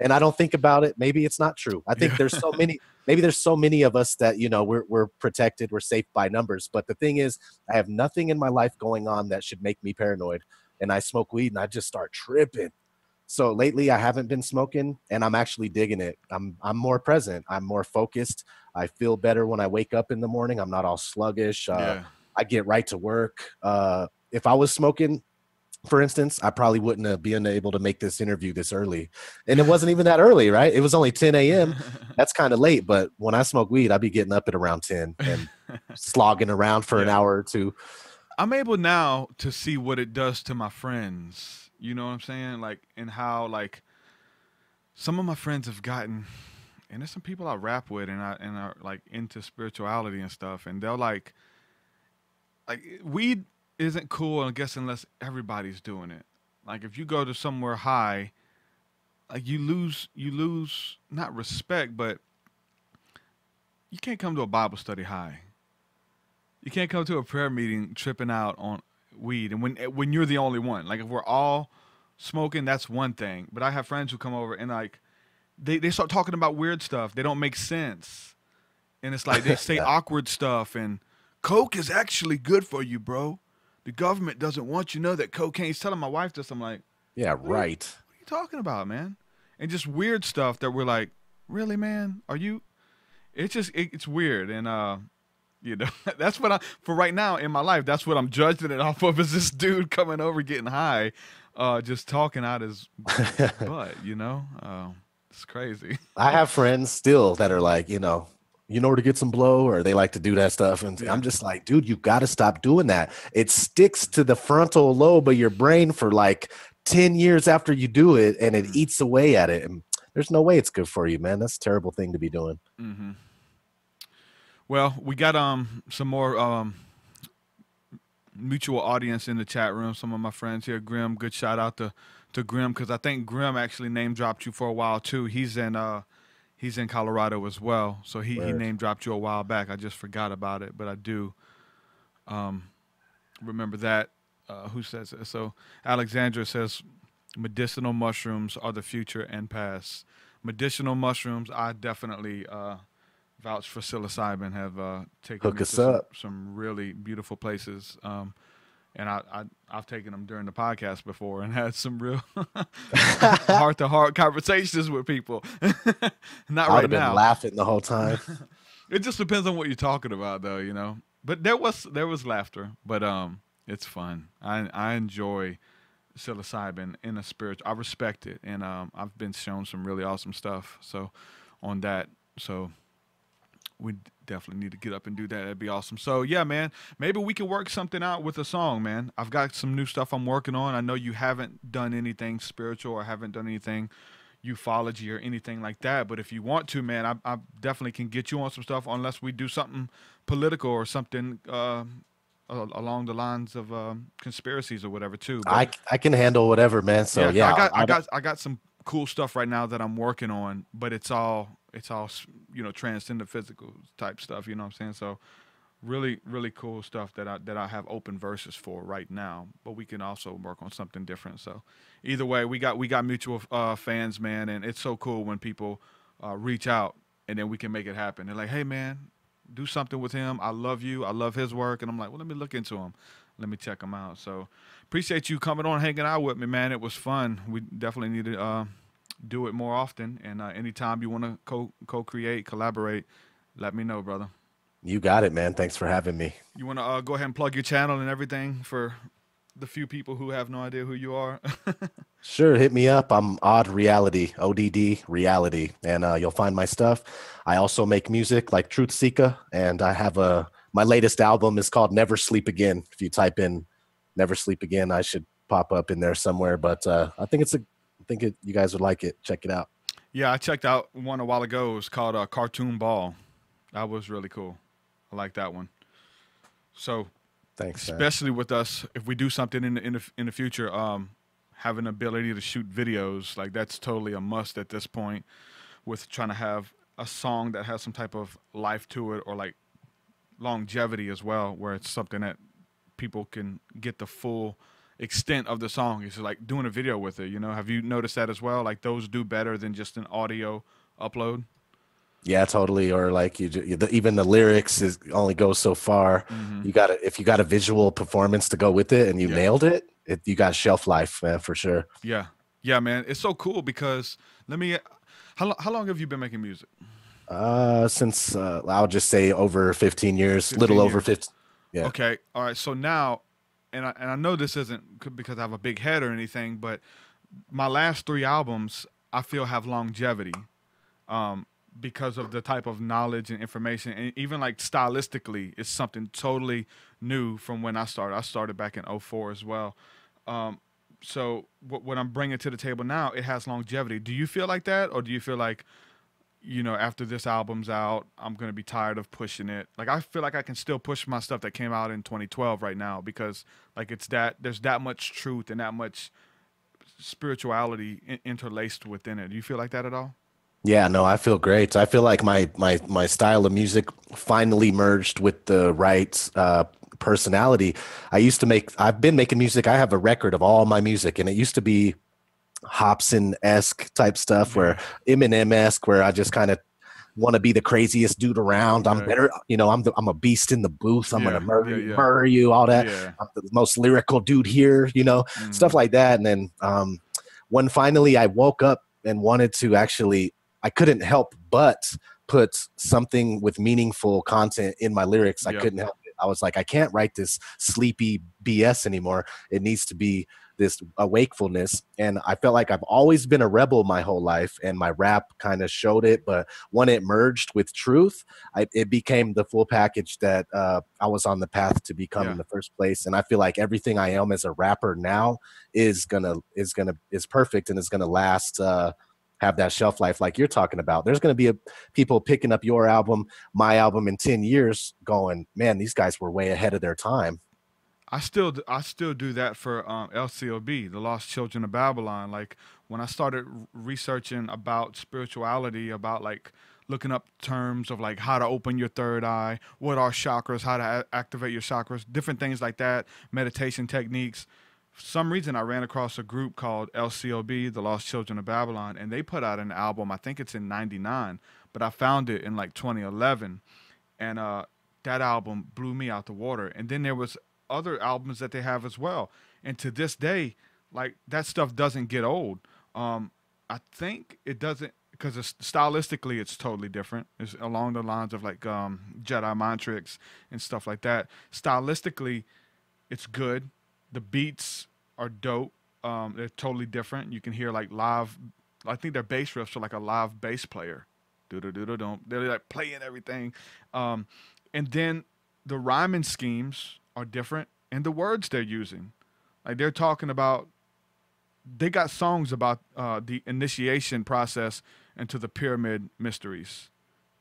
And I don't think about it. Maybe it's not true. I think there's so many of us that, you know, we're protected, we're safe by numbers. But the thing is, I have nothing in my life going on that should make me paranoid. And I smoke weed and I just start tripping. So lately I haven't been smoking, and I'm actually digging it. I'm more present. I'm more focused. I feel better when I wake up in the morning. I'm not all sluggish. I get right to work. If I was smoking, for instance, I probably wouldn't have been able to make this interview this early. And it wasn't even that early, right? It was only 10 a.m. That's kind of late. But when I smoke weed, I'd be getting up at around 10 and slogging around for an hour or two. I'm able now to see what it does to my friends. You know what I'm saying? Like, and how, like, some of my friends have gotten, and there's some people I rap with and are like into spirituality and stuff, and they'll like weed isn't cool, I guess, unless everybody's doing it. Like, if you go to somewhere high, like, you lose not respect, but you can't come to a Bible study high. You can't come to a prayer meeting tripping out on weed, and when you're the only one. Like, if we're all smoking, that's one thing, but I have friends who come over and like they start talking about weird stuff. They don't make sense, and it's like they say awkward stuff, and coke is actually good for you, bro. The government doesn't want you to know that cocaine's telling my wife this. I'm like, yeah, right. What are you talking about, man? And just weird stuff that we're like, really, man? Are you? It's just it's weird. And You know, that's what for right now in my life, that's what I'm judging it off of, is this dude coming over getting high, just talking out his butt, you know? It's crazy. I have friends still that are like, where to get some blow, or they like to do that stuff. And I'm just like, dude, you got to stop doing that. It sticks to the frontal lobe of your brain for like 10 years after you do it, and it eats away at it. And there's no way it's good for you, man. That's a terrible thing to be doing. Mm-hmm. Well, we got some more mutual audience in the chat room. Some of my friends here. Grim, good shout out to Grim, because I think Grim actually name dropped you for a while too. He's in Colorado as well, so he name dropped you a while back. I just forgot about it, but I do remember that. Who says it? So Alexandra says medicinal mushrooms are the future and past. Medicinal mushrooms, I definitely vouch for psilocybin. Have taken Hook us up. Some really beautiful places. And I've taken them during the podcast before and had some real heart-to-heart conversations with people. Not right now. Been laughing the whole time. It just depends on what you're talking about, though, you know. But there was laughter, but it's fun. I enjoy psilocybin in a spiritual. I respect it, and I've been shown some really awesome stuff. So on that, we definitely need to get up and do that. That'd be awesome. So yeah, man, maybe we can work something out with a song, man. I've got some new stuff I'm working on. I know you haven't done anything spiritual or haven't done anything ufology or anything like that, but if you want to, man, I definitely can get you on some stuff, unless we do something political or something along the lines of conspiracies or whatever too. But I can handle whatever, man. So yeah, I got some cool stuff right now that I'm working on, but it's all transcendent physical type stuff, you know what I'm saying? So really, really cool stuff that I have open verses for right now, but we can also work on something different. So either way, we got mutual fans, man, and it's so cool when people reach out and then we can make it happen. They're like, hey man, do something with him. I love you. I love his work. And I'm like, well, let me look into him. Let me check him out. So appreciate you coming on, hanging out with me, man. It was fun. We definitely need to do it more often, and anytime you want to co-create, collaborate, let me know, brother. You got it, man. Thanks for having me. You want to go ahead and plug your channel and everything for the few people who have no idea who you are? Sure, hit me up. I'm Odd Reality, O.D.D. Reality, and you'll find my stuff. I also make music like TruthSeekah, and I have my latest album is called Never Sleep Again. If you type in Never Sleep Again, I should pop up in there somewhere, but I think you guys would like it. Check it out. Yeah, I checked out one a while ago. It was called Cartoon Ball. That was really cool. I like that one. So, thanks. Especially with us, if we do something in the future, having the ability to shoot videos, like that's totally a must at this point. With trying to have a song that has some type of life to it, or like longevity as well, where it's something that people can get the full extent of the song. It's like doing a video with it, you know. Have you noticed that as well? Like those do better than just an audio upload. Yeah, totally. Or like even the lyrics only goes so far. Mm-hmm. If you got a visual performance to go with it and you nailed it, you got shelf life, man, for sure. Yeah, man. It's so cool because how long have you been making music? Since I'll just say over 15 years, little over 15. Yeah. Okay. All right. So now, and I know this isn't because I have a big head or anything, but my last 3 albums I feel have longevity, because of the type of knowledge and information, and even like stylistically, it's something totally new from when I started. I started back in 2004 as well. So what I'm bringing to the table now, it has longevity. Do you feel like that, or do you feel like, you know, after this album's out, I'm going to be tired of pushing it? Like, I feel like I can still push my stuff that came out in 2012 right now, because like there's that much truth and that much spirituality interlaced within it. Do you feel like that at all? Yeah, no, I feel great. I feel like my style of music finally merged with the right personality. I've been making music. I have a record of all my music, and it used to be Hobson-esque type stuff, where Eminem-esque, where I just kind of want to be the craziest dude around. I'm better, you know, I'm a beast in the booth. I'm gonna murder you, all that. I'm the most lyrical dude here, you know, stuff like that. And then when finally I woke up and wanted to actually, I couldn't help but put something with meaningful content in my lyrics. I couldn't help it. I was like, I can't write this sleepy BS anymore. It needs to be this wakefulness. And I felt like I've always been a rebel my whole life, and my rap kind of showed it. But when it merged with truth, it became the full package that I was on the path to become in the first place. And I feel like everything I am as a rapper now is perfect, and is gonna last. Have that shelf life like you're talking about. There's going to be people picking up your album, my album in 10 years going, man, these guys were way ahead of their time. I still do that for LCOB, the Lost Children of Babylon. Like when I started researching about spirituality, about like looking up terms of like how to open your third eye, what are chakras, how to activate your chakras, different things like that, meditation techniques. For some reason I ran across a group called LCOB, the Lost Children of Babylon, and they put out an album, I think it's in 99, but I found it in like 2011, and that album blew me out the water. And then there was other albums that they have as well, and to this day, like that stuff doesn't get old. I think it doesn't, because stylistically it's totally different. It's along the lines of like Jedi mind tricks and stuff like that. Stylistically it's good. The beats are dope. They're totally different. You can hear like live, I think their bass riffs are like a live bass player. They're like playing everything. And then the rhyming schemes are different, and the words they're using. Like they're talking about, they got songs about the initiation process into the pyramid mysteries.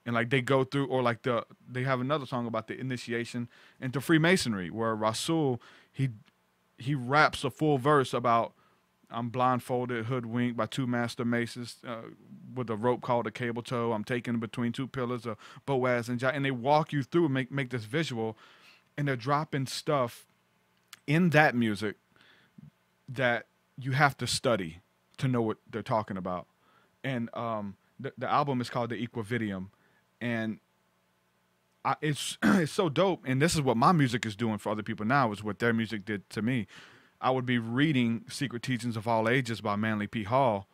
And like they go through, or like they have another song about the initiation into Freemasonry, where Rasul, he raps a full verse about, I'm blindfolded, hoodwinked by two master maces with a rope called a cable toe. I'm taken between two pillars of Boaz and Jah. And they walk you through and make this visual, and they're dropping stuff in that music that you have to study to know what they're talking about. And the album is called The Equividium, and it's so dope. And this is what my music is doing for other people now, is what their music did to me. I would be reading Secret Teachings of All Ages by Manly P. Hall,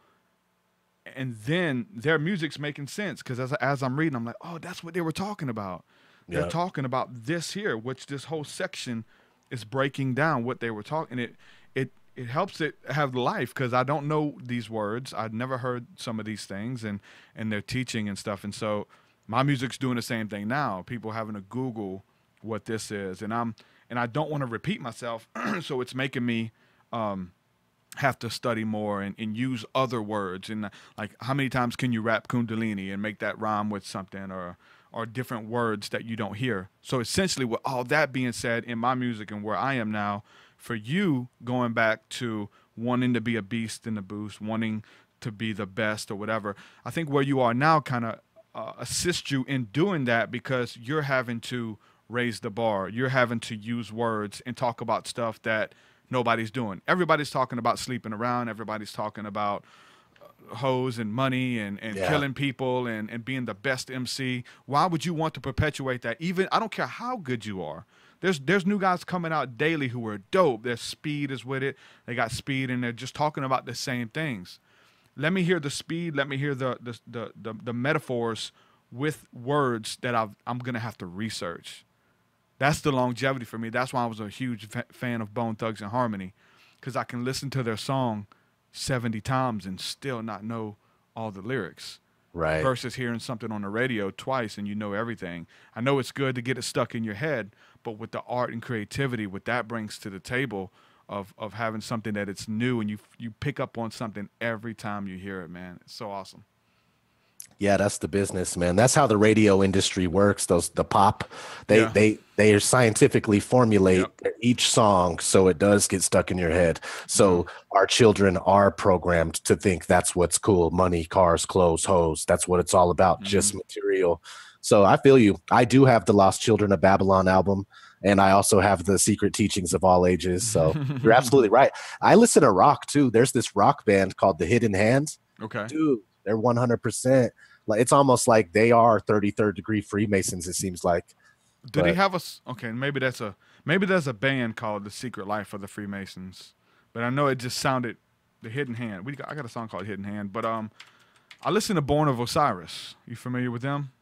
and then their music's making sense, because as I'm reading, I'm like, oh, that's what they were talking about. They're talking about this here, which this whole section is breaking down what they were talking. It helps it have life, because I don't know these words. I'd never heard some of these things, and their teaching and stuff. And so my music's doing the same thing now. People having to Google what this is, and I don't want to repeat myself, so it's making me have to study more and use other words. And like, how many times can you rap Kundalini and make that rhyme with something, or different words that you don't hear? So essentially, with all that being said, in my music and where I am now, for you going back to wanting to be a beast in the booth, wanting to be the best or whatever, I think where you are now kind of assist you in doing that, because you're having to raise the bar. You're having to use words and talk about stuff that nobody's doing. Everybody's talking about sleeping around. Everybody's talking about hoes and money and killing people and being the best MC. Why would you want to perpetuate that? Even, I don't care how good you are. There's new guys coming out daily who are dope. Their speed is with it. They got speed, and they're just talking about the same things. Let me hear the speed. Let me hear the metaphors with words that I'm gonna have to research. That's the longevity for me. That's why I was a huge fan of Bone Thugs and Harmony, because I can listen to their song 70 times and still not know all the lyrics. Right. Versus hearing something on the radio twice and you know everything. I know it's good to get it stuck in your head, but with the art and creativity, what that brings to the table of having something that it's new, and you pick up on something every time you hear it, man. It's so awesome. Yeah, that's the business, man. That's how the radio industry works. The pop, they scientifically formulate each song so it does get stuck in your head. So our children are programmed to think that's what's cool: money, cars, clothes, hoes. That's what it's all about, just material. So I feel you. I do have the Lost Children of Babylon album, and I also have the Secret Teachings of All Ages. So you're absolutely right. I listen to rock too. There's this rock band called The Hidden Hand. Okay, dude, they're 100%. Like, it's almost like they are 33rd degree Freemasons, it seems like. Do they have okay, maybe there's a band called The Secret Life of the Freemasons, but I know it just sounded, The Hidden Hand. I got a song called Hidden Hand, but I listen to Born of Osiris. You familiar with them?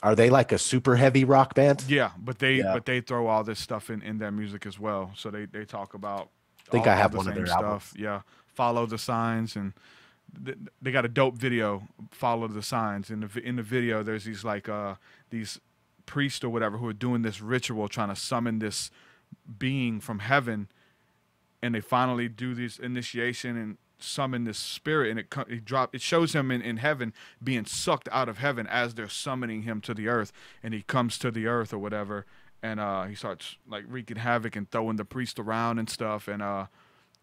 Are they like a super heavy rock band? Yeah, but they throw all this stuff in their music as well. So they talk about I think I have one of their albums. Yeah, follow the signs, and they got a dope video. Follow the signs. In the video, there's these like these priests or whatever who are doing this ritual, trying to summon this being from heaven, and they finally do this initiation and summon this spirit, and it shows him in heaven being sucked out of heaven as they're summoning him to the earth, and he comes to the earth or whatever, and he starts like wreaking havoc and throwing the priest around and stuff, and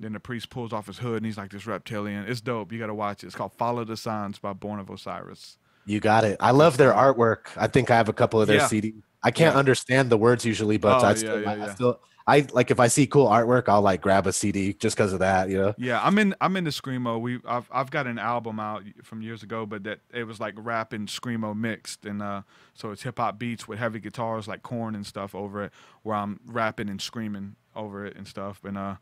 then the priest pulls off his hood and he's like this reptilian. It's dope. You got to watch it. It's called Follow the Signs by Born of Osiris. You got it. I love their artwork. I think I have a couple of their CDs. I can't understand the words usually, but I still like if I see cool artwork, I'll like grab a CD just because of that, you know. Yeah, I'm into screamo. I've got an album out from years ago, but that it was like rap and screamo mixed, and so it's hip hop beats with heavy guitars like Korn and stuff over it, where I'm rapping and screaming over it and stuff, and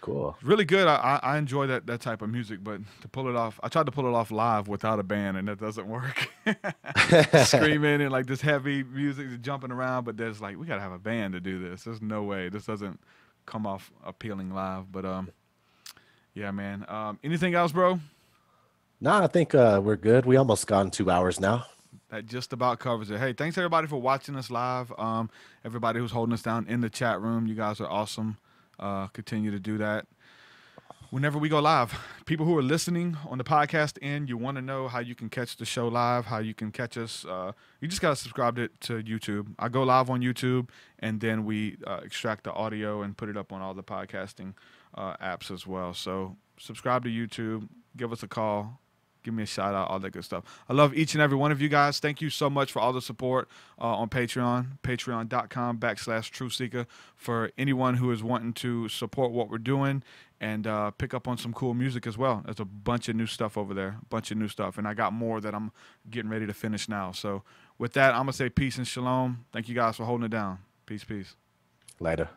cool. Really good. I enjoy that type of music, but to pull it off, I tried to pull it off live without a band, and that doesn't work. Screaming and like this heavy music, jumping around, but there's like we gotta have a band to do this. There's no way this doesn't come off appealing live. But yeah, man. Anything else, bro? No, I think we're good. We almost gone 2 hours now. That just about covers it. Hey, thanks everybody for watching us live. Everybody who's holding us down in the chat room, you guys are awesome. Continue to do that whenever we go live. People who are listening on the podcast end, you want to know how you can catch the show live, how you can catch us. You just got to subscribe to YouTube. I go live on YouTube, and then we extract the audio and put it up on all the podcasting apps as well. So subscribe to YouTube, give us a call, give me a shout out, all that good stuff. I love each and every one of you guys. Thank you so much for all the support on Patreon, patreon.com/TruthSeekah, for anyone who is wanting to support what we're doing and pick up on some cool music as well. There's a bunch of new stuff over there, and I got more that I'm getting ready to finish now. So with that, I'm going to say peace and shalom. Thank you guys for holding it down. Peace, peace. Later.